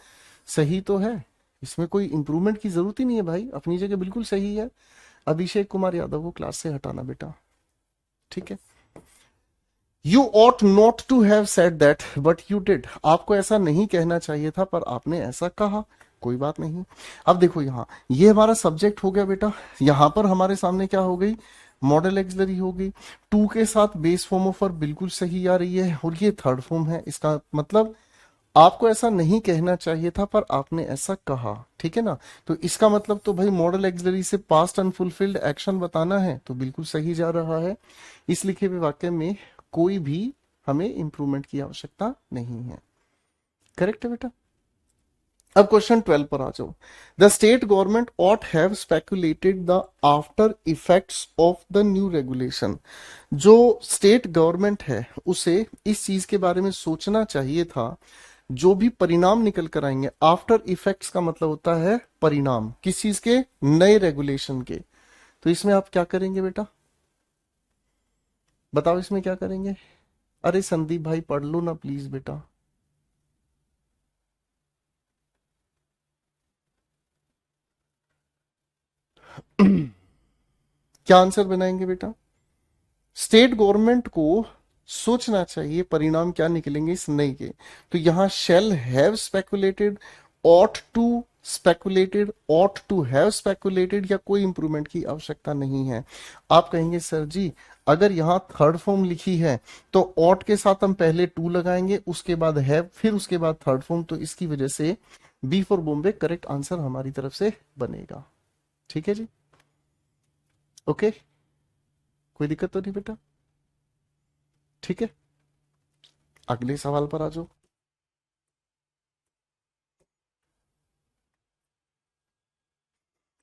सही तो है। इसमें कोई इंप्रूवमेंट की जरूरत ही नहीं है भाई, अपनी जगह बिल्कुल सही है। अभिषेक कुमार यादव को क्लास से हटाना बेटा, ठीक है। You ought not to have said that but you did, आपको ऐसा नहीं कहना चाहिए था पर आपने ऐसा कहा, कोई बात नहीं। अब देखो यहाँ ये हमारा सब्जेक्ट हो गया बेटा, यहां पर हमारे सामने क्या हो गई, मॉडल एक्सलरी हो गई। टू के साथ बेस फॉर्म ऑफ वर्ब बिल्कुल सही आ रही है, और ये थर्ड फॉर्म है, इसका मतलब आपको ऐसा नहीं कहना चाहिए था पर आपने ऐसा कहा, ठीक है ना। तो इसका मतलब तो भाई मॉडल एक्सलरी से पास्ट अनफुलफिल्ड एक्शन बताना है, तो बिल्कुल सही जा रहा है। इस लिखे हुए वाक्य में कोई भी हमें इंप्रूवमेंट की आवश्यकता नहीं है, करेक्ट है बेटा। अब क्वेश्चन 12 पर आ जाओ। The state government ought have speculated the after effects of the new regulation, जो स्टेट गवर्नमेंट है उसे इस चीज के बारे में सोचना चाहिए था, जो भी परिणाम निकल कर आएंगे। आफ्टर इफेक्ट्स का मतलब होता है परिणाम, किस चीज के, नए रेगुलेशन के। तो इसमें आप क्या करेंगे बेटा, बताओ इसमें क्या करेंगे। अरे संदीप भाई पढ़ लो ना प्लीज बेटा। क्या आंसर बनाएंगे बेटा। स्टेट गवर्नमेंट को सोचना चाहिए परिणाम क्या निकलेंगे इस नई के। तो यहां shall have speculated, ought to, speculated, ought to have speculated, या कोई इंप्रूवमेंट की आवश्यकता नहीं है। आप कहेंगे सर जी अगर यहाँ थर्ड फॉर्म लिखी है तो ought के साथ हम पहले टू लगाएंगे, उसके बाद have, फिर उसके बाद थर्ड फॉर्म, तो इसकी वजह से B for Bombay correct answer हमारी तरफ से बनेगा। ठीक है जी, ओके, कोई दिक्कत तो नहीं बेटा? ठीक है, अगले सवाल पर आ जाओ।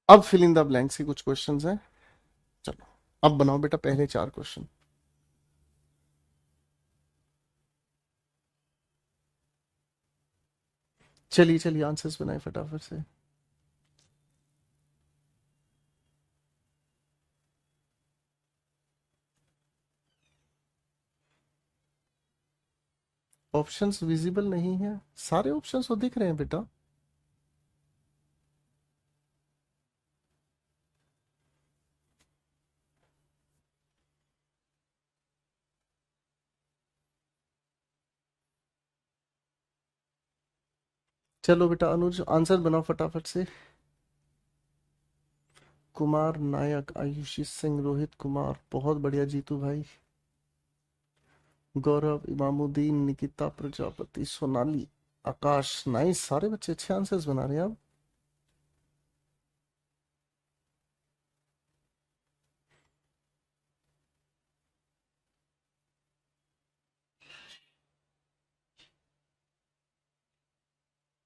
अब फिल इन द ब्लैंक्स के कुछ क्वेश्चंस हैं। चलो अब बनाओ बेटा पहले चार क्वेश्चन। चलिए चलिए आंसर्स बनाए फटाफट से। ऑप्शंस विजिबल नहीं है, सारे ऑप्शंस तो दिख रहे हैं बेटा। चलो बेटा अनुज आंसर बनाओ फटाफट से। कुमार नायक, आयुषी सिंह, रोहित कुमार, बहुत बढ़िया जीतू भाई, गौरव, इमामुद्दीन, निकिता प्रजापति, सोनाली, आकाश, नाइस, सारे बच्चे अच्छे आंसर्स बना रहे हैं अब।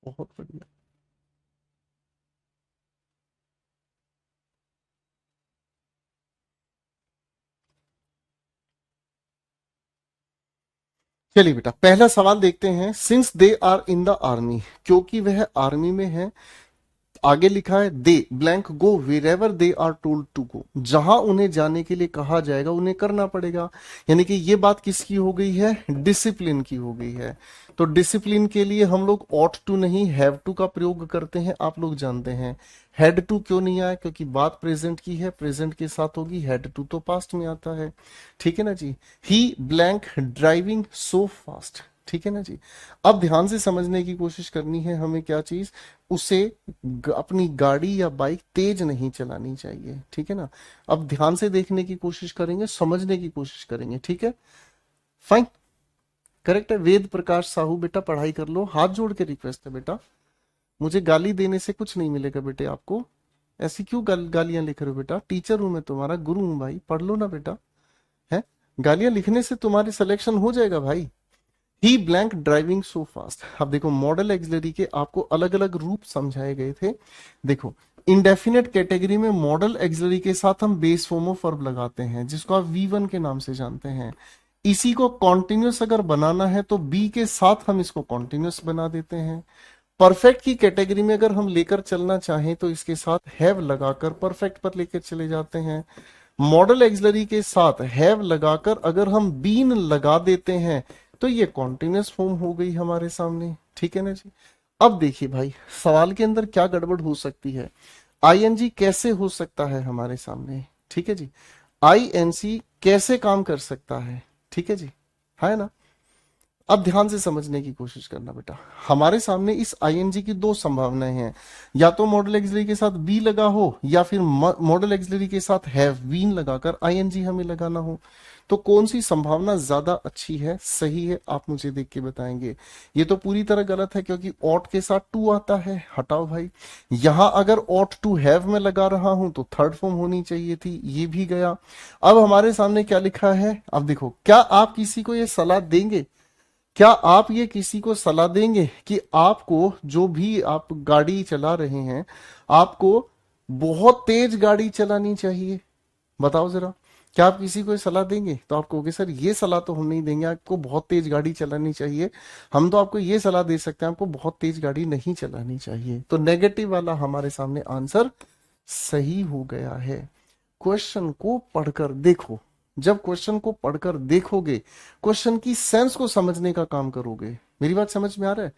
बहुत बढ़िया। चलिए बेटा पहला सवाल देखते हैं। Since they are in the army, क्योंकि वह आर्मी में है, आगे लिखा है they blank go wherever they are told to go, जहां उन्हें जाने के लिए कहा जाएगा उन्हें करना पड़ेगा। यानी कि ये बात किसकी हो गई है? डिसिप्लिन की हो गई है। तो डिसिप्लिन के लिए हम लोग ऑट टू नहीं हैव टू का प्रयोग करते हैं, आप लोग जानते हैं। हैड टू क्यों नहीं आया? क्योंकि बात प्रेजेंट की है, प्रेजेंट के साथ होगी, हैड टू तो पास्ट में आता है। ठीक है ना जी। ही ब्लैंक ड्राइविंग सो फास्ट, ठीक है ना जी। अब ध्यान से समझने की कोशिश करनी है हमें, क्या चीज? उसे अपनी गाड़ी या बाइक तेज नहीं चलानी चाहिए, ठीक है ना। अब ध्यान से देखने की कोशिश करेंगे, समझने की कोशिश करेंगे, ठीक है, फाइन, करेक्ट है। वेद प्रकाश साहू बेटा पढ़ाई कर लो, हाथ जोड़ के रिक्वेस्ट है बेटा, मुझे गाली देने से कुछ नहीं मिलेगा बेटे आपको। ऐसी क्यों गालियां लिख रहे हो बेटा? टीचर हूं मैं, तुम्हारा गुरु हूं भाई, पढ़ लो ना बेटा। है, गालियां लिखने से तुम्हारी सिलेक्शन हो जाएगा भाई। ही ब्लैंक ड्राइविंग सो फास्ट। अब देखो मॉडल एक्सिलरी के आपको अलग अलग रूप समझाए गए थे। देखो इंडेफिनेट कैटेगरी में मॉडल एक्सिलरी के साथ हम बेस फॉर्म ऑफ वर्ब लगाते हैं, जिसको आप V1 के नाम से जानते हैं। इसी को कॉन्टिन्यूस अगर बनाना है तो बी के साथ हम इसको कॉन्टिन्यूस बना देते हैं। परफेक्ट की कैटेगरी में अगर हम लेकर चलना चाहें तो इसके साथ हैव लगाकर परफेक्ट पर लेकर चले जाते हैं। मॉडल एक्सिलरी के साथ हैव लगाकर अगर हम बीन लगा देते हैं तो ये कॉन्टिन्यूस फॉर्म हो गई हमारे सामने, ठीक है ना जी। अब देखिए भाई सवाल के अंदर क्या गड़बड़ हो सकती है। आईएनजी कैसे हो सकता है हमारे सामने, ठीक है जी। आईएनसी कैसे काम कर सकता है, ठीक है जी, है ना। अब ध्यान से समझने की कोशिश करना बेटा, हमारे सामने इस आईएनजी की दो संभावनाएं हैं, या तो मॉडल एक्सिलरी के साथ बी लगा हो या फिर मॉडल एक्सिलरी के साथ हैव बीन लगाकर आईएनजी हमें लगाना हो। तो कौन सी संभावना ज्यादा अच्छी है, सही है, आप मुझे देख के बताएंगे। ये तो पूरी तरह गलत है क्योंकि ऑट के साथ टू आता है, हटाओ भाई। यहां अगर ऑट टू हैव में लगा रहा हूं तो थर्ड फॉर्म होनी चाहिए थी, ये भी गया। अब हमारे सामने क्या लिखा है, अब देखो, क्या आप किसी को ये सलाह देंगे, क्या आप ये किसी को सलाह देंगे कि आपको जो भी आप गाड़ी चला रहे हैं आपको बहुत तेज गाड़ी चलानी चाहिए? बताओ जरा, क्या आप किसी को ये सलाह देंगे? तो आप कहोगे सर ये सलाह तो हम नहीं देंगे, आपको बहुत तेज गाड़ी चलानी चाहिए। हम तो आपको ये सलाह दे सकते हैं, आपको बहुत तेज गाड़ी नहीं चलानी चाहिए। तो नेगेटिव वाला हमारे सामने आंसर सही हो गया है। क्वेश्चन को पढ़कर देखो, जब क्वेश्चन को पढ़कर देखोगे क्वेश्चन की सेंस को समझने का काम करोगे। मेरी बात समझ में आ रहा है?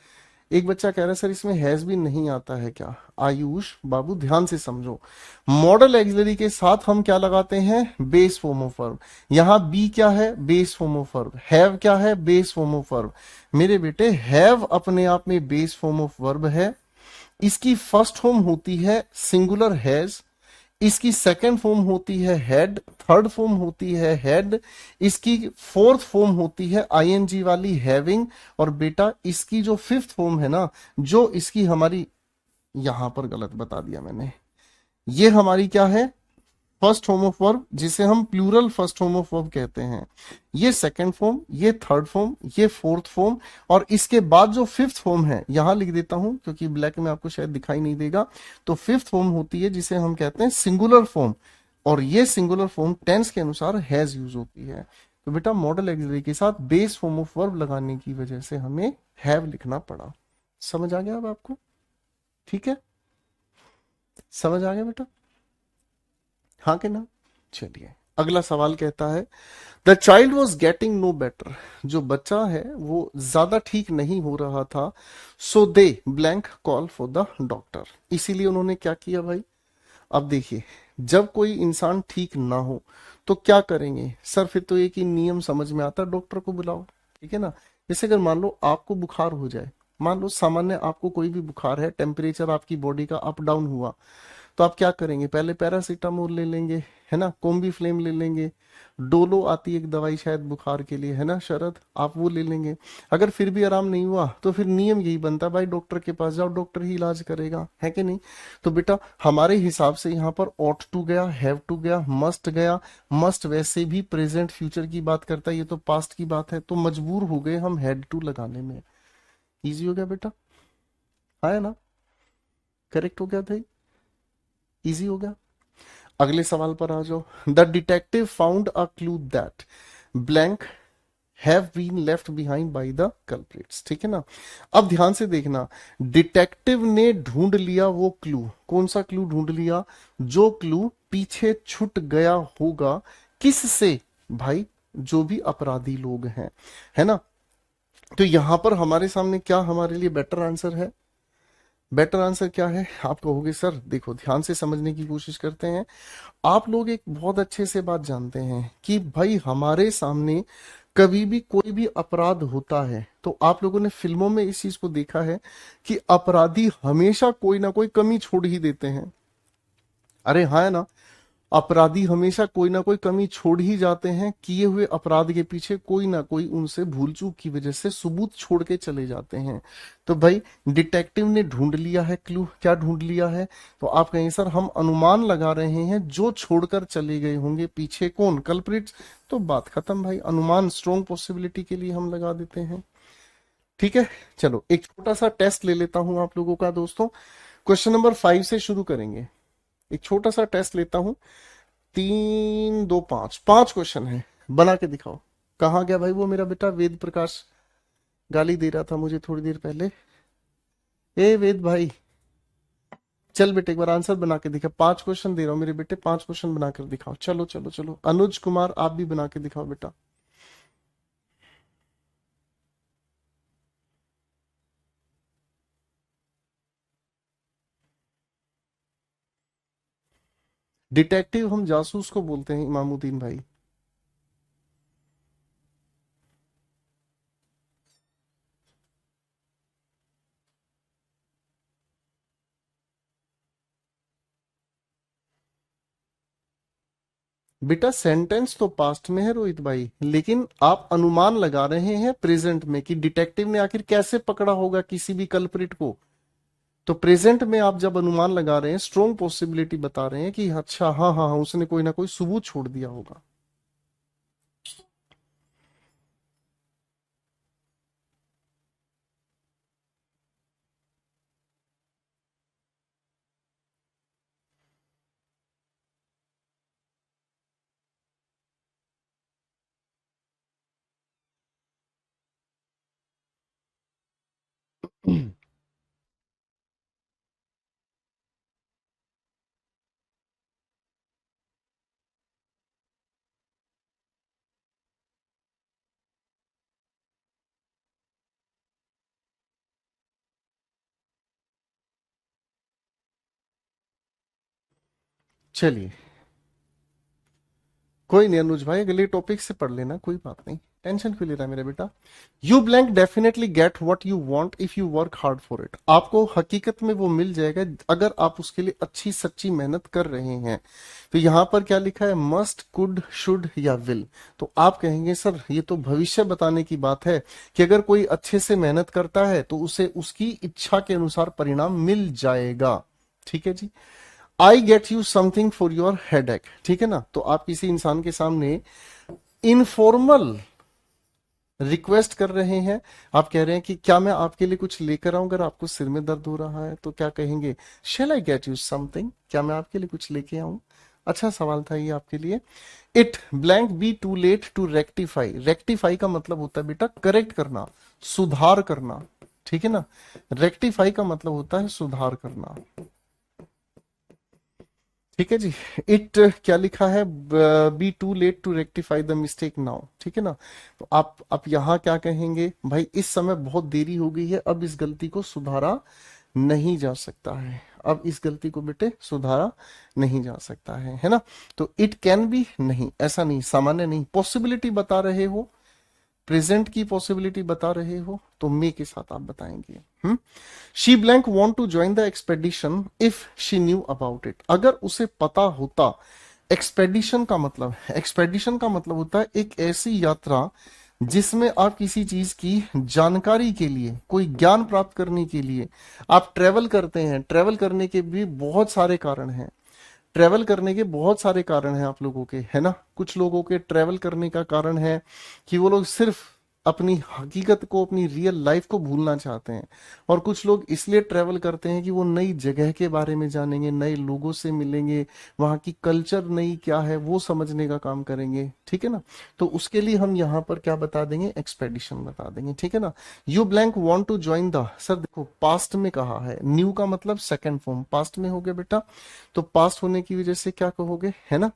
एक बच्चा कह रहा है सर इसमें हैज भी नहीं आता है क्या? आयुष बाबू ध्यान से समझो, मॉडल एक्सिलरी के साथ हम क्या लगाते हैं? Base form of verb. यहां बी क्या है? Base form of verb. Have क्या है? Base form of verb. मेरे बेटे हैव अपने आप में बेस फॉर्म ऑफ वर्ब है, इसकी फर्स्ट फॉर्म होती है सिंगुलर हैज, इसकी सेकंड फॉर्म होती है हेड, थर्ड फॉर्म होती है हेड, इसकी फोर्थ फॉर्म होती है आईएनजी वाली हैविंग, और बेटा इसकी जो फिफ्थ फॉर्म है ना, जो इसकी हमारी, यहां पर गलत बता दिया मैंने, ये हमारी क्या है, फर्स्ट फॉर्म ऑफ वर्ब, जिसे हम plural first form of verb कहते हैं। ये सेकंड फॉर्म, ये थर्ड फॉर्म, ये फोर्थ फॉर्म, और इसके बाद जो फिफ्थ फॉर्म है, यहां लिख देता हूं क्योंकि ब्लैक में आपको शायद दिखाई नहीं देगा, तो फिफ्थ फॉर्म होती है जिसे हम कहते हैं सिंगुलर फॉर्म, और ये सिंगुलर फॉर्म टेंस के अनुसार हैज यूज होती है। तो बेटा मॉडल एक्सिलरी के साथ बेस फॉर्म ऑफ वर्ब लगाने की वजह से हमें हैव लिखना पड़ा। समझ आ गया अब आपको? ठीक है, समझ आ गया बेटा, हाँ के ना? चलिए अगला सवाल कहता है, the child was getting no better, जो बच्चा है वो ज्यादा ठीक नहीं हो रहा था, so they blank call for the doctor, इसीलिए उन्होंने क्या किया भाई। अब देखिए, जब कोई इंसान ठीक ना हो तो क्या करेंगे सर, फिर तो एक ही नियम समझ में आता है, डॉक्टर को बुलाओ। ठीक है ना? जैसे अगर मान लो आपको बुखार हो जाए, मान लो सामान्य आपको कोई भी बुखार है, टेम्परेचर आपकी बॉडी का अप डाउन हुआ, तो आप क्या करेंगे, पहले पैरासीटामोल ले लेंगे, है ना, कोम्बी फ्लेम ले लेंगे, डोलो आती है एक दवाई शायद बुखार के लिए, है ना शरद, आप वो ले लेंगे। अगर फिर भी आराम नहीं हुआ तो फिर नियम यही बनता है भाई, डॉक्टर के पास जाओ, डॉक्टर ही इलाज करेगा, है कि नहीं? तो बेटा हमारे हिसाब से यहाँ पर ऑट टू गया, हैव टू गया, मस्ट गया। मस्ट वैसे भी प्रेजेंट फ्यूचर की बात करता है, ये तो पास्ट की बात है, तो मजबूर हो गए हम हैड टू लगाने में। इजी हो गया बेटा, हाँ है ना? करेक्ट हो गया भाई, इजी हो गया। अगले सवाल पर आ जाओ, the detective found a clue that blank have been left behind by the culprits. ठीक है ना? अब ध्यान से देखना, डिटेक्टिव ने ढूंढ लिया वो क्लू, कौन सा क्लू ढूंढ लिया, जो क्लू पीछे छूट गया होगा, किससे भाई, जो भी अपराधी लोग हैं, है ना? तो यहां पर हमारे सामने क्या हमारे लिए बेटर आंसर है, बेटर आंसर क्या है आप कहोगे सर, देखो ध्यान से समझने की कोशिश करते हैं। आप लोग एक बहुत अच्छे से बात जानते हैं कि भाई हमारे सामने कभी भी कोई भी अपराध होता है तो आप लोगों ने फिल्मों में इस चीज को देखा है कि अपराधी हमेशा कोई ना कोई कमी छोड़ ही देते हैं। अरे हाँ है ना? अपराधी हमेशा कोई ना कोई कमी छोड़ ही जाते हैं, किए हुए अपराध के पीछे कोई ना कोई उनसे भूल चूक की वजह से सबूत छोड़ के चले जाते हैं। तो भाई डिटेक्टिव ने ढूंढ लिया है क्लू, क्या ढूंढ लिया है, तो आप कहें सर हम अनुमान लगा रहे हैं जो छोड़कर चले गए होंगे पीछे, कौन, कल्प्रिट्स। तो बात खत्म भाई, अनुमान स्ट्रॉन्ग पॉसिबिलिटी के लिए हम लगा देते हैं। ठीक है, चलो एक छोटा सा टेस्ट ले लेता हूं आप लोगों का दोस्तों, क्वेश्चन नंबर 5 से शुरू करेंगे। एक छोटा सा टेस्ट लेता हूं, 3 2 5, 5 क्वेश्चन है, बना के दिखाओ। कहाँ गया भाई वो मेरा बेटा वेद प्रकाश, गाली दे रहा था मुझे थोड़ी देर पहले। ए वेद भाई, चल बेटे एक बार आंसर बना के दिखा, 5 क्वेश्चन दे रहा हूँ मेरे बेटे, 5 क्वेश्चन बना कर दिखाओ, चलो चलो चलो। अनुज कुमार आप भी बना के दिखाओ बेटा। डिटेक्टिव हम जासूस को बोलते हैं इमामुद्दीन भाई। बेटा सेंटेंस तो पास्ट में है रोहित भाई, लेकिन आप अनुमान लगा रहे हैं प्रेजेंट में कि डिटेक्टिव ने आखिर कैसे पकड़ा होगा किसी भी कल्प्रिट को। तो प्रेजेंट में आप जब अनुमान लगा रहे हैं, स्ट्रॉन्ग पॉसिबिलिटी बता रहे हैं कि अच्छा हाँ हाँ हाँ उसने कोई ना कोई सबूत छोड़ दिया होगा। चलिए कोई नहीं अनुज भाई, अगले टॉपिक से पढ़ लेना, कोई बात नहीं, टेंशन क्यों ले रहा है मेरा बेटा। You blank definitely get what you want if you work hard for it. आपको हकीकत में वो मिल जाएगा अगर आप उसके लिए अच्छी सच्ची मेहनत कर रहे हैं। तो यहाँ पर क्या लिखा है, मस्ट, कुड, शुड या विल। तो आप कहेंगे सर ये तो भविष्य बताने की बात है कि अगर कोई अच्छे से मेहनत करता है तो उसे उसकी इच्छा के अनुसार परिणाम मिल जाएगा। ठीक है जी। I get you something for your headache, ठीक है ना। तो आप किसी इंसान के सामने इनफॉर्मल रिक्वेस्ट कर रहे हैं, आप कह रहे हैं कि क्या मैं आपके लिए कुछ लेकर आऊं अगर आपको सिर में दर्द हो रहा है, तो क्या कहेंगे, shall I get you something, क्या मैं आपके लिए कुछ लेके आऊं। अच्छा सवाल था ये आपके लिए। It blank be too late to rectify. Rectify का मतलब होता है बेटा करेक्ट करना, सुधार करना, ठीक है ना। रेक्टिफाई का मतलब होता है सुधार करना, ठीक है जी। इट क्या लिखा है, be too late to rectify the mistake now, ठीक है ना। तो आप यहाँ क्या कहेंगे, भाई इस समय बहुत देरी हो गई है, अब इस गलती को सुधारा नहीं जा सकता है, अब इस गलती को बेटे सुधारा नहीं जा सकता है ना। तो इट कैन बी नहीं, ऐसा नहीं, सामान्य नहीं, पॉसिबिलिटी बता रहे हो, प्रेजेंट की पॉसिबिलिटी बता रहे हो, तो मे के साथ आप बताएंगे। She blank want to join the expedition if she knew about it. अगर उसे पता होता, एक्सपेडिशन का मतलब, एक्सपेडिशन का मतलब होता है एक ऐसी यात्रा जिसमें आप किसी चीज की जानकारी के लिए, कोई ज्ञान प्राप्त करने के लिए आप ट्रेवल करते हैं। ट्रेवल करने के भी बहुत सारे कारण हैं, ट्रेवल करने के बहुत सारे कारण हैं आप लोगों के, है ना। कुछ लोगों के ट्रेवल करने का कारण है कि वो लोग सिर्फ अपनी हकीकत को, अपनी रियल लाइफ को भूलना चाहते हैं। और कुछ लोग इसलिए ट्रेवल करते हैं कि वो नई जगह के बारे में जानेंगे, नए लोगों से मिलेंगे, वहां की कल्चर नई क्या है वो समझने का काम करेंगे, ठीक है ना। तो उसके लिए हम यहाँ पर क्या बता देंगे, एक्सपेडिशन बता देंगे, ठीक है ना। You blank want to join the, sir देखो पास्ट में कहा है, न्यू का मतलब सेकंड फॉर्म, पास्ट में हो गया बेटा, तो पास्ट होने की वजह से क्या कहोगे, है ना।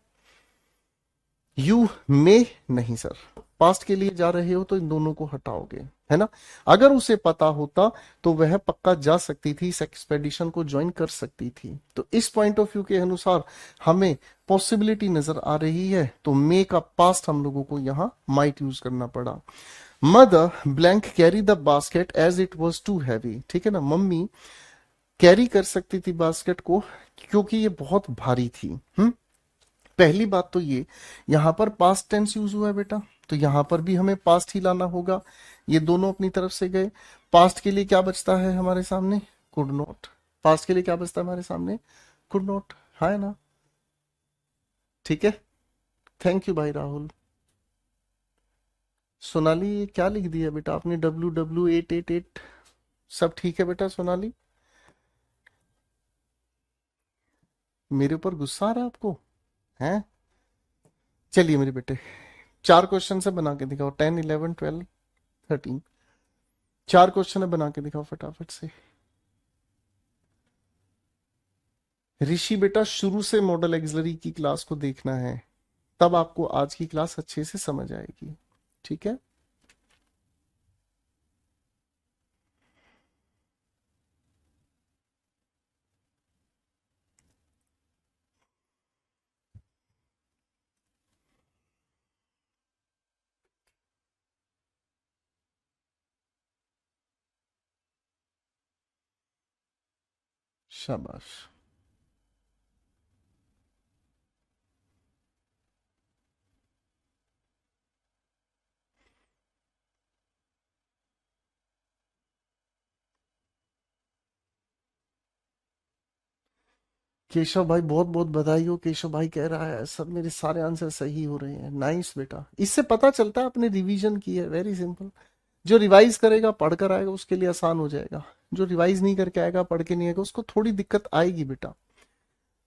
यू मे नहीं सर, पास्ट के लिए जा रहे हो तो इन दोनों को हटाओगे, है ना। अगर उसे पता होता तो वह पक्का जा सकती थी, इस एक्सपेडिशन को ज्वाइन कर सकती थी। तो इस पॉइंट ऑफ व्यू के अनुसार हमें पॉसिबिलिटी नजर आ रही है, तो मे का पास्ट हम लोगों को यहाँ माइट यूज करना पड़ा। Mother blank carry the basket as it was too heavy, ठीक है ना। मम्मी कैरी कर सकती थी बास्केट को क्योंकि ये बहुत भारी थी। पहली बात तो ये, यहां पर पास्ट टेंस यूज हुआ है बेटा, तो यहां पर भी हमें पास्ट ही लाना होगा। ये दोनों अपनी तरफ से गए। पास्ट के लिए क्या बचता है हमारे सामने, कुड नॉट। पास्ट के लिए क्या बचता है हमारे सामने, कुड नॉट, है ना। ठीक है, थैंक यू भाई राहुल। सोनाली ये क्या लिख दिया बेटा आपने, W888, सब ठीक है बेटा सोनाली। मेरे ऊपर गुस्सा आ रहा है आपको, हैं। चलिए मेरे बेटे, चार क्वेश्चन से बना के दिखाओ, 10, 11, 12, 13, चार क्वेश्चन है, बना के दिखाओ फटाफट से। ऋषि बेटा शुरू से मॉडल एक्सलरी की क्लास को देखना है, तब आपको आज की क्लास अच्छे से समझ आएगी, ठीक है। शाबाश। केशव भाई बहुत बहुत बधाई हो, केशव भाई कह रहा है सब मेरे सारे आंसर सही हो रहे हैं, नाइस बेटा। इससे पता चलता है आपने रिवीजन की है, वेरी सिंपल। जो रिवाइज करेगा पढ़ कर आएगा उसके लिए आसान हो जाएगा, जो रिवाइज नहीं करके आएगा, पढ़ के नहीं आएगा, उसको थोड़ी दिक्कत आएगी बेटा।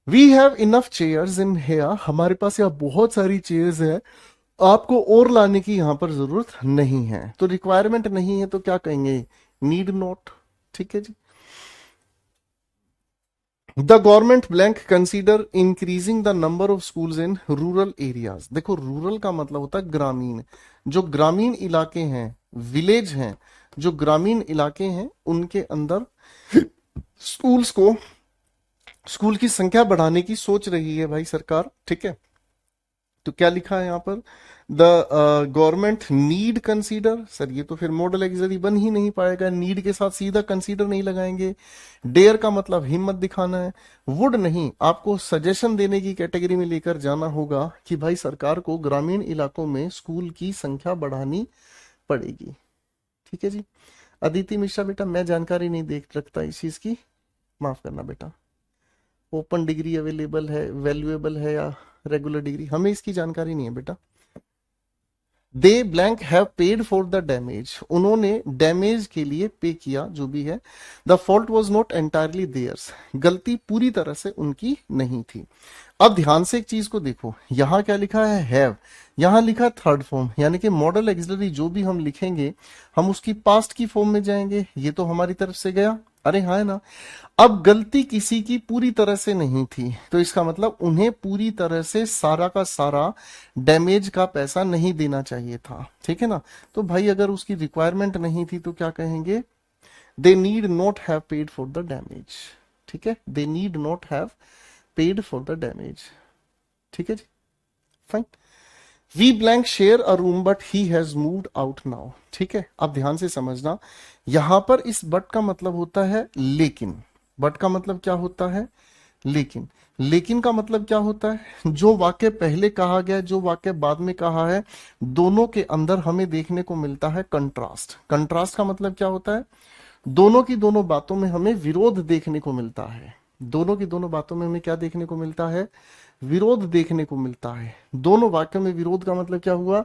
We have enough chairs in here, हमारे पास यहाँ बहुत सारी चेयर्स है, आपको और लाने की यहाँ पर जरूरत नहीं है। तो रिक्वायरमेंट नहीं है तो क्या कहेंगे, नीड नॉट, ठीक है जी। The government blank consider increasing the number of schools in rural areas. देखो रूरल का मतलब होता है ग्रामीण, जो ग्रामीण इलाके हैं, विलेज हैं, जो ग्रामीण इलाके हैं उनके अंदर स्कूल्स को, स्कूल की संख्या बढ़ाने की सोच रही है भाई सरकार, ठीक है। तो क्या लिखा है यहाँ पर, the government need consider, sir ये तो फिर मॉडल एक्सरी बन ही नहीं पाएगा, नीड के साथ सीधा कंसीडर नहीं लगाएंगे। डेयर का मतलब हिम्मत दिखाना है। वुड नहीं, आपको सजेशन देने की कैटेगरी में लेकर जाना होगा कि भाई सरकार को ग्रामीण इलाकों में स्कूल की संख्या बढ़ानी पड़ेगी। ठीक है जी। अदिति मिश्रा बेटा, मैं जानकारी नहीं देख रखता इस चीज की, माफ करना बेटा। ओपन डिग्री अवेलेबल है, वैल्यूएबल है या रेगुलर डिग्री, हमें इसकी जानकारी नहीं है बेटा। They blank have paid for the damage, उन्होंने डैमेज के लिए पे किया जो भी है। The fault was not entirely theirs, गलती पूरी तरह से उनकी नहीं थी। अब ध्यान से एक चीज को देखो, यहां क्या लिखा है, हैव, यहां लिखा थर्ड फॉर्म, यानी कि मॉडल एक्सिलरी जो भी हम लिखेंगे हम उसकी पास्ट की फॉर्म में जाएंगे। ये तो हमारी तरफ से गया, अरे हाँ है ना। अब गलती किसी की पूरी तरह से नहीं थी, तो इसका मतलब उन्हें पूरी तरह से सारा का सारा डैमेज का पैसा नहीं देना चाहिए था, ठीक है ना। तो भाई अगर उसकी रिक्वायरमेंट नहीं थी तो क्या कहेंगे, they need not have paid for the damage. ठीक है, they need not have paid for the damage. ठीक है जी, fine. We blank share a room but he has moved out now. ठीक है, अब ध्यान से समझना, यहां पर इस बट का मतलब होता है लेकिन। बट का मतलब क्या होता है, लेकिन। लेकिन का मतलब क्या होता है, जो वाक्य पहले कहा गया, जो वाक्य बाद में कहा है, दोनों के अंदर हमें देखने को मिलता है कंट्रास्ट। कंट्रास्ट का मतलब क्या होता है, दोनों की दोनों बातों में हमें विरोध देखने को मिलता है। दोनों की दोनों बातों में हमें क्या देखने को मिलता है, विरोध देखने को मिलता है। दोनों वाक्यों में विरोध का मतलब क्या हुआ,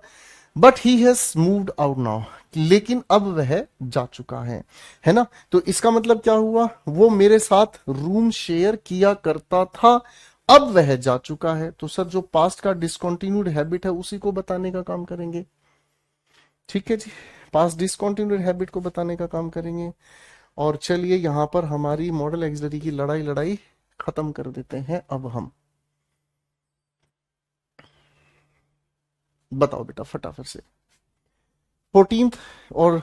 but he has moved out now, लेकिन अब वह जा चुका है ना। तो इसका मतलब क्या हुआ, वो मेरे साथ रूम शेयर किया करता था, अब वह जा चुका है। तो सर जो पास्ट का डिसकंटिन्यूड हैबिट है उसी को बताने का काम करेंगे। ठीक है जी, पास्ट डिसकंटिन्यूड हैबिट को बताने का काम करेंगे। और चलिए यहां पर हमारी मॉडल एक्सिलरी की लड़ाई लड़ाई खत्म कर देते हैं अब हम। बताओ बेटा फटाफट से, 14th और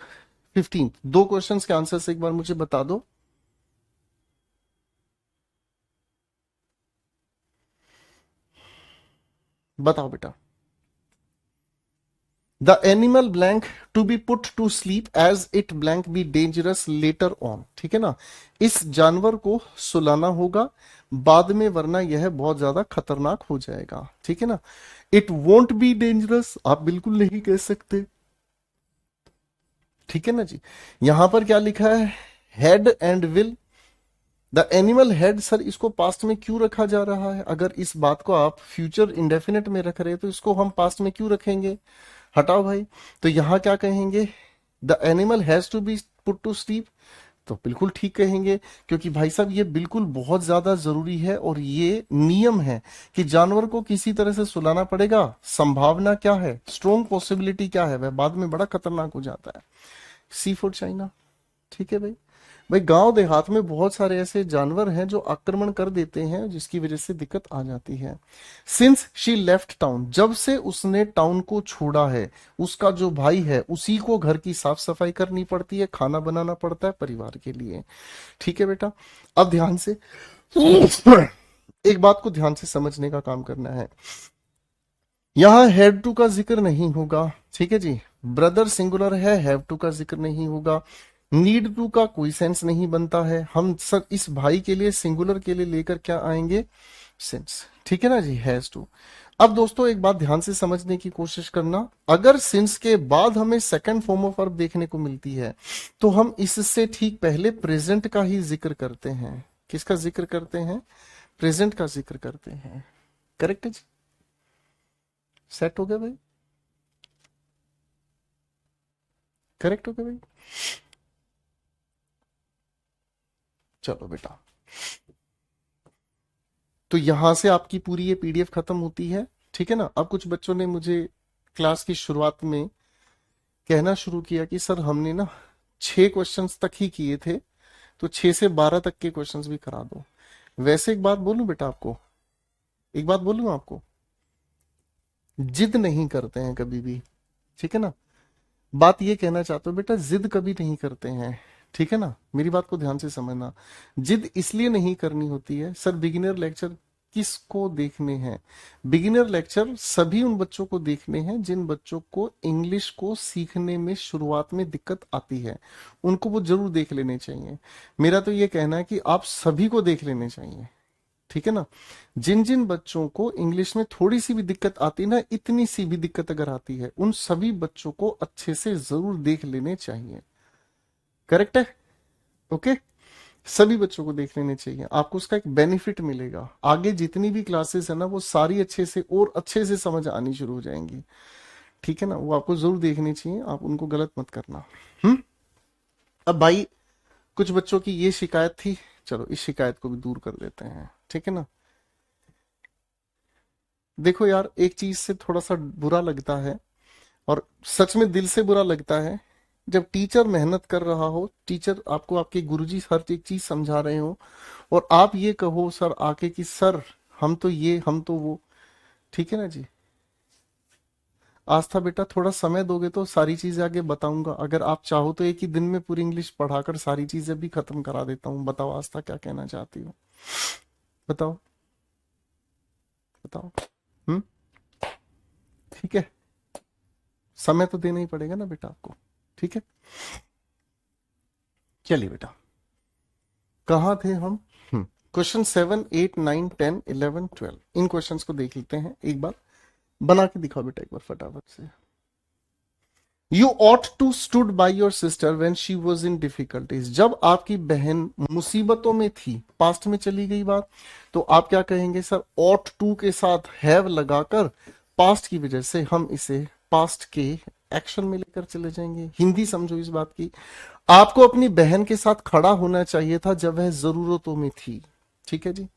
15th दो क्वेश्चंस के आंसर एक बार मुझे बता दो। बताओ बेटा। The animal blank to be put to sleep as it blank be dangerous later on. ठीक है ना, इस जानवर को सुलाना होगा बाद में, वरना यह बहुत ज्यादा खतरनाक हो जाएगा। ठीक है ना, इट वोंट बी डेंजरस आप बिल्कुल नहीं कह सकते। ठीक है ना जी। यहां पर क्या लिखा है, had and will. The animal head, sir इसको पास्ट में क्यों रखा जा रहा है, अगर इस बात को आप फ्यूचर इंडेफिनिट में रख रहे हैं तो इसको हम पास्ट में क्यों रखेंगे, हटाओ भाई। तो यहां क्या कहेंगे, the animal has to be put to sleep, तो बिल्कुल ठीक कहेंगे, क्योंकि भाई साहब ये बिल्कुल बहुत ज्यादा जरूरी है और ये नियम है कि जानवर को किसी तरह से सुलाना पड़ेगा। संभावना क्या है, स्ट्रोंग पॉसिबिलिटी क्या है, वह बाद में बड़ा खतरनाक हो जाता है। सी फॉर चाइना। ठीक है भाई। भाई गांव देहात में बहुत सारे ऐसे जानवर हैं जो आक्रमण कर देते हैं, जिसकी वजह से दिक्कत आ जाती है। सिंस शी लेफ्ट टाउन, जब से उसने टाउन को छोड़ा है, उसका जो भाई है उसी को घर की साफ सफाई करनी पड़ती है, खाना बनाना पड़ता है परिवार के लिए। ठीक है बेटा, अब ध्यान से एक बात को ध्यान से समझने का काम करना है। यहां हैड टू का जिक्र नहीं होगा। ठीक है जी, ब्रदर सिंगुलर है, हैव टू का जिक्र नहीं होगा। नीड टू का कोई सेंस नहीं बनता है, हम सब इस भाई के लिए सिंगुलर के लिए लेकर क्या आएंगे, सेंस। ठीक है ना जी, हैज टू। अब दोस्तों एक बात ध्यान से समझने की कोशिश करना, अगर सिंस के बाद हमें सेकंड फॉर्म ऑफ वर्ब देखने को मिलती है तो हम इससे ठीक पहले प्रेजेंट का ही जिक्र करते हैं। किसका जिक्र करते हैं, प्रेजेंट का जिक्र करते हैं। करेक्ट है जी, सेट हो गया भाई, करेक्ट हो गया भाई। चलो बेटा, तो यहां से आपकी पूरी ये पीडीएफ खत्म होती है। ठीक है ना, अब कुछ बच्चों ने मुझे क्लास की शुरुआत में कहना शुरू किया कि सर हमने ना 6 क्वेश्चंस तक ही किए थे, तो 6 से 12 तक के क्वेश्चंस भी करा दो। वैसे एक बात बोलूं बेटा आपको, एक बात बोलूं आपको, जिद नहीं करते हैं कभी भी। ठीक है ना, बात ये कहना चाहता हूं बेटा, जिद कभी नहीं करते हैं। ठीक है ना, मेरी बात को ध्यान से समझना। जिद इसलिए नहीं करनी होती है, सर बिगिनर लेक्चर किसको देखने हैं? बिगिनर लेक्चर सभी उन बच्चों को देखने हैं जिन बच्चों को इंग्लिश को सीखने में शुरुआत में दिक्कत आती है, उनको वो जरूर देख लेने चाहिए। मेरा तो ये कहना है कि आप सभी को देख लेने चाहिए, ठीक है ना। जिन जिन बच्चों को इंग्लिश में थोड़ी सी भी दिक्कत आती है ना, इतनी सी भी दिक्कत अगर आती है, उन सभी बच्चों को अच्छे से जरूर देख लेने चाहिए। करेक्ट है? ओके। सभी बच्चों को देख लेने चाहिए, आपको उसका एक बेनिफिट मिलेगा। आगे जितनी भी क्लासेस है ना, वो सारी अच्छे से और अच्छे से समझ आनी शुरू हो जाएंगी, ठीक है ना। वो आपको जरूर देखनी चाहिए, आप उनको गलत मत करना। हम्म। अब भाई कुछ बच्चों की ये शिकायत थी, चलो इस शिकायत को भी दूर कर लेते हैं, ठीक है ना। देखो यार, एक चीज से थोड़ा सा बुरा लगता है, और सच में दिल से बुरा लगता है, जब टीचर मेहनत कर रहा हो, टीचर आपको, आपके गुरुजी हर एक चीज समझा रहे हो, और आप ये कहो सर आके कि सर हम तो ये हम तो वो, ठीक है ना जी। आस्था बेटा, थोड़ा समय दोगे तो सारी चीजें आगे बताऊंगा। अगर आप चाहो तो एक ही दिन में पूरी इंग्लिश पढ़ाकर सारी चीजें भी खत्म करा देता हूँ। बताओ आस्था, क्या कहना चाहती हो? बताओ, बताओ। हम्म। ठीक है, समय तो देना ही पड़ेगा ना बेटा आपको, ठीक है। चलिए बेटा, कहाँ थे हम? क्वेश्चन 7, 8, 9, 10, 11, 12, इन क्वेश्चंस को देख लेते हैं एक बार। बना के दिखाओ बेटा एक बार फटाफट से। You ought to stood by your sister when she was in difficulties. जब आपकी बहन मुसीबतों में थी, पास्ट में चली गई बात, तो आप क्या कहेंगे? सर ऑट टू के साथ हैव लगाकर पास्ट की वजह से हम इसे पास्ट के एक्शन में लेकर चले जाएंगे। हिंदी समझो इस बात की। आपको अपनी बहन के साथ खड़ा होना चाहिए था जब वह जरूरतों में थी, ठीक है जी।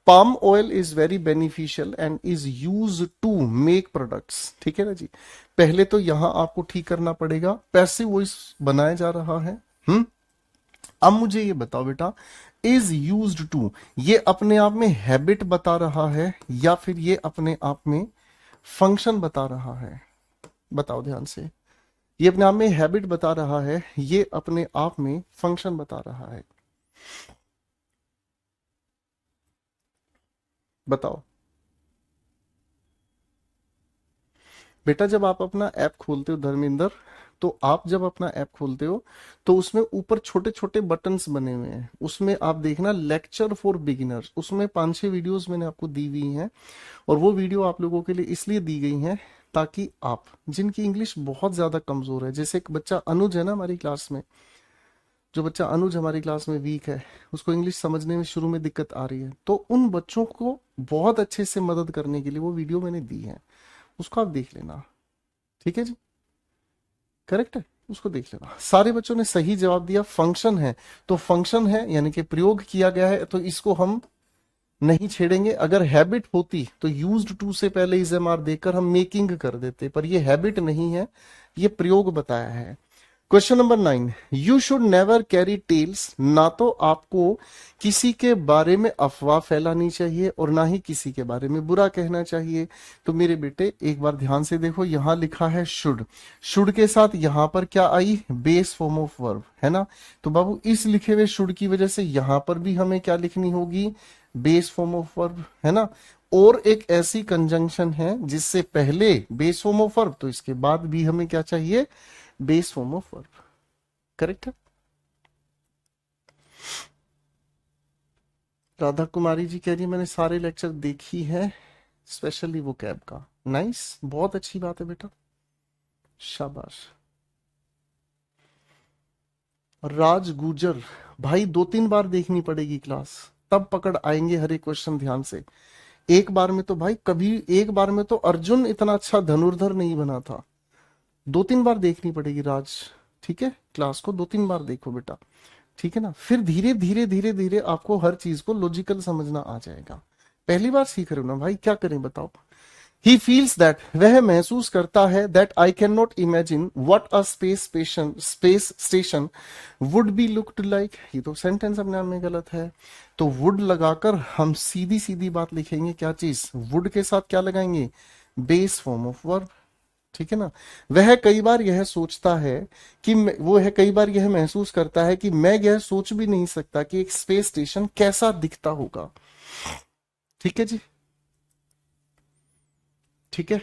Palm oil is very beneficial and is use to make products, ठीक है ना जी। पहले तो यहां आपको ठीक करना पड़ेगा, पैसे वॉइस बनाया जा रहा है। अब मुझे ये बताओ बेटा, इज यूज्ड टू ये अपने आप में हैबिट बता रहा है या फिर ये अपने आप में फंक्शन बता रहा है? बताओ ध्यान से। ये अपने आप में हैबिट बता रहा है, ये अपने आप में फंक्शन बता रहा है? बताओ बेटा। जब आप अपना ऐप खोलते हो धर्मेंद्र, तो आप जब अपना ऐप खोलते हो तो उसमें ऊपर छोटे छोटे बटन्स बने हुए हैं, उसमें आप देखना लेक्चर फॉर बिगिनर्स, उसमें 5-6 वीडियोस मैंने आपको दी हुई हैं। और वो वीडियो आप लोगों के लिए इसलिए दी गई हैं ताकि आप, जिनकी इंग्लिश बहुत ज्यादा कमजोर है, जैसे एक बच्चा अनुज है ना हमारी क्लास में, जो बच्चा अनुज हमारी क्लास में वीक है, उसको इंग्लिश समझने में शुरू में दिक्कत आ रही है, तो उन बच्चों को बहुत अच्छे से मदद करने के लिए वो वीडियो मैंने दी है, उसको आप देख लेना, ठीक है जी। करेक्ट है, उसको देख लेना। सारे बच्चों ने सही जवाब दिया, फंक्शन है। तो फंक्शन है यानी कि प्रयोग किया गया है, तो इसको हम नहीं छेड़ेंगे। अगर हैबिट होती तो यूज्ड टू से पहले इज एम आर देकर हम मेकिंग कर देते, पर ये हैबिट नहीं है, ये प्रयोग बताया है। Question number 9, you should never carry tales. ना तो आपको किसी के बारे में अफवाह फैलानी चाहिए और ना ही किसी के बारे में बुरा कहना चाहिए। तो मेरे बेटे एक बार ध्यान से देखो, यहां लिखा है शुड, शुड के साथ यहां पर क्या आई? बेस फॉर्म ऑफ वर्ब, है ना। तो बाबू इस लिखे हुए शुड की वजह से यहां पर भी हमें क्या लिखनी होगी? बेस फॉर्म ऑफ वर्ब, है ना। और एक ऐसी कंजंक्शन है जिससे पहले बेस फॉर्म ऑफ वर्ब, तो इसके बाद भी हमें क्या चाहिए? Base form of verb. Correct है। राधा कुमारी जी कह रही है मैंने सारे लेक्चर देखी है, स्पेशली वो कैब का। नाइस, बहुत अच्छी बात है बेटा, शाबाश। राज गुजर, भाई 2-3 बार देखनी पड़ेगी क्लास, तब पकड़ आएंगे हर एक क्वेश्चन ध्यान से। एक बार में तो भाई, कभी एक बार में तो अर्जुन इतना अच्छा धनुर्धर नहीं बना था। 2-3 बार देखनी पड़ेगी राज, ठीक है। क्लास को 2-3 बार देखो बेटा, ठीक है ना। फिर धीरे धीरे धीरे धीरे आपको हर चीज को लॉजिकल समझना आ जाएगा। पहली बार सीख रहे हो ना भाई, क्या करें बताओ। ही फील्स दैट, वह महसूस करता है, that I can not imagine what a space station would be looked like. ये तो सेंटेंस अपने आप में गलत है, तो वुड लगाकर हम सीधी सीधी बात लिखेंगे, क्या चीज? वुड के साथ क्या लगाएंगे? बेस फॉर्म ऑफ वर्ब, ठीक है ना। वह कई बार यह सोचता है कि वो है कई बार यह महसूस करता है कि मैं यह सोच भी नहीं सकता कि एक स्पेस स्टेशन कैसा दिखता होगा, ठीक है जी, ठीक है।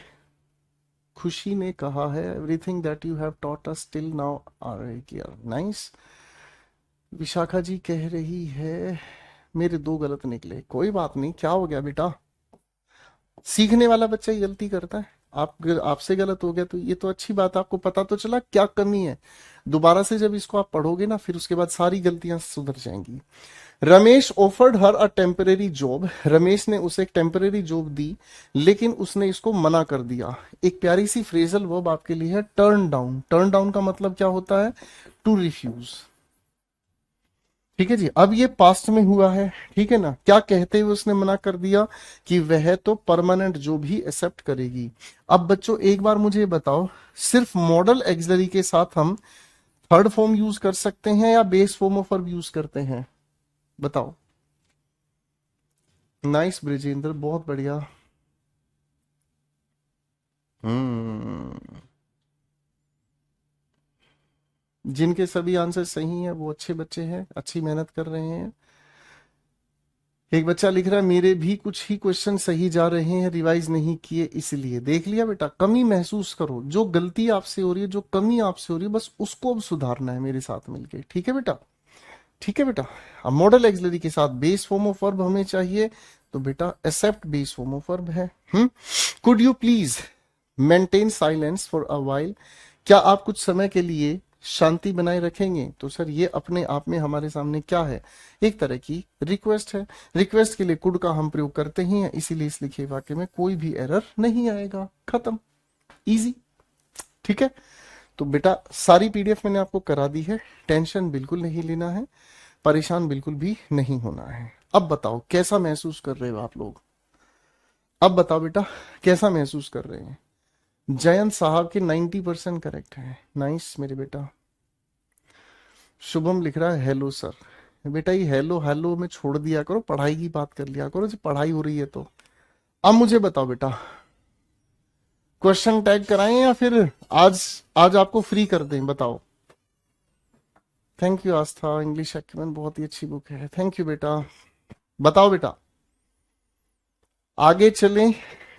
खुशी ने कहा है everything that you have taught us till now are clear, nice. Vishakha ji कह रही है मेरे दो गलत निकले, कोई बात नहीं, क्या हो गया बेटा, सीखने वाला बच्चा ही गलती करता है। आपसे गलत हो गया तो ये तो अच्छी बात है, आपको पता तो चला क्या कमी है। दोबारा से जब इसको आप पढ़ोगे ना, फिर उसके बाद सारी गलतियां सुधर जाएंगी। Ramesh offered her a temporary job, Ramesh ने उसे एक टेम्परेरी जॉब दी लेकिन उसने इसको मना कर दिया। एक प्यारी सी फ्रेजल वर्ब आपके लिए है टर्न डाउन। टर्न डाउन का मतलब क्या होता है, टू रिफ्यूज। ठीक है जी, अब ये पास्ट में हुआ है, ठीक है ना, क्या कहते हुए उसने मना कर दिया कि वह तो परमानेंट जो भी एक्सेप्ट करेगी। अब बच्चों एक बार मुझे बताओ, सिर्फ मॉडल एक्सिलरी के साथ हम थर्ड फॉर्म यूज कर सकते हैं या base form of verb use करते हैं, बताओ। नाइस ब्रिजेंद्र, बहुत बढ़िया। हम्म, जिनके सभी आंसर सही हैं वो अच्छे बच्चे हैं, अच्छी मेहनत कर रहे हैं। एक बच्चा लिख रहा है मेरे भी कुछ ही क्वेश्चन सही जा रहे हैं, रिवाइज नहीं किए इसलिए। देख लिया बेटा, कमी महसूस करो, जो गलती आपसे हो रही है, जो कमी आपसे हो रही है, बस उसको अब सुधारना है मेरे साथ मिलके, ठीक है बेटा, ठीक है बेटा। अब मॉडल एक्सिलरी के साथ बेस फॉर्म ऑफ वर्ब हमें चाहिए, तो बेटा except base form of verb है। Could you please maintain silence for a while, क्या आप कुछ समय के लिए शांति बनाए रखेंगे। तो सर ये अपने आप में हमारे सामने क्या है, एक तरह की रिक्वेस्ट है। रिक्वेस्ट के लिए कुड का हम प्रयोग करते ही हैं, इसीलिए इस लिखे वाक्य में कोई भी एरर नहीं आएगा, खत्म, इजी, ठीक है। तो बेटा सारी पीडीएफ मैंने आपको करा दी है, टेंशन बिल्कुल नहीं लेना है, परेशान बिल्कुल भी नहीं होना है। अब बताओ कैसा महसूस कर रहे हो आप लोग, अब बताओ बेटा कैसा महसूस कर रहे हैं। जयंत साहब के 90% करेक्ट है, नाइस मेरे बेटा। शुभम लिख रहा है हेलो सर। बेटा ये हेलो हेलो में छोड़ दिया करो, पढ़ाई की बात कर लिया करो, जब पढ़ाई हो रही है तो। अब मुझे बताओ बेटा, क्वेश्चन टैग कराएं या फिर आज आज आपको फ्री कर दें, बताओ। Thank you Aastha, English acumen बहुत ही अच्छी बुक है, थैंक यू बेटा। बताओ बेटा आगे चलें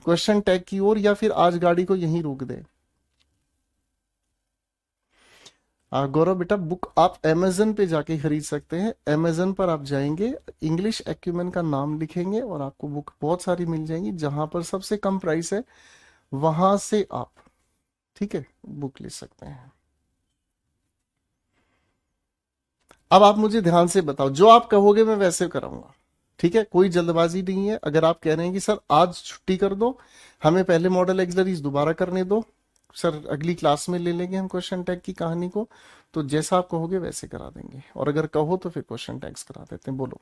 क्वेश्चन टैग की ओर या फिर आज गाड़ी को यहीं रोक दें। गौरव बेटा बुक आप अमेजन पे जाके खरीद सकते हैं, अमेजन पर आप जाएंगे, इंग्लिश एक्यूमेन का नाम लिखेंगे और आपको बुक बहुत सारी मिल जाएंगी, जहां पर सबसे कम प्राइस है वहां से आप, ठीक है, बुक ले सकते हैं। अब आप मुझे ध्यान से बताओ, जो आप कहोगे मैं वैसे कराऊंगा, ठीक है, कोई जल्दबाजी नहीं है। अगर आप कह रहे हैं कि सर आज छुट्टी कर दो, हमें पहले मॉडल एक्सलरीज दोबारा करने दो, सर अगली क्लास में ले लेंगे हम क्वेश्चन टैग की कहानी को, तो जैसा आप कहोगे वैसे करा देंगे, और अगर कहो तो फिर क्वेश्चन टैग्स करा देते हैं, बोलो।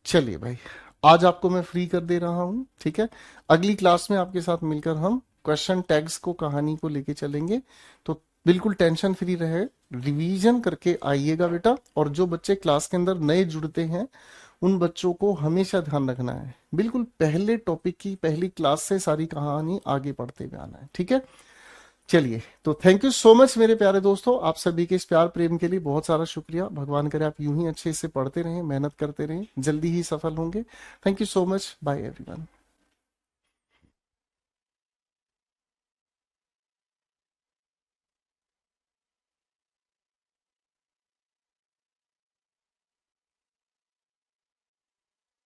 चलिए भाई, आज आपको मैं फ्री कर दे रहा हूं, ठीक है। अगली क्लास में आपके साथ मिलकर हम क्वेश्चन टैग्स को कहानी को लेके चलेंगे, तो बिल्कुल टेंशन फ्री रहे, रिवीजन करके आइएगा बेटा। और जो बच्चे क्लास के अंदर नए जुड़ते हैं उन बच्चों को हमेशा ध्यान रखना है, बिल्कुल पहले टॉपिक की पहली क्लास से सारी कहानी आगे पढ़ते हुए आना है, ठीक है। चलिए, तो थैंक यू सो मच मेरे प्यारे दोस्तों, आप सभी के इस प्यार प्रेम के लिए बहुत सारा शुक्रिया। भगवान करे आप यूं ही अच्छे से पढ़ते रहें, मेहनत करते रहें, जल्दी ही सफल होंगे। Thank you so much, bye everyone.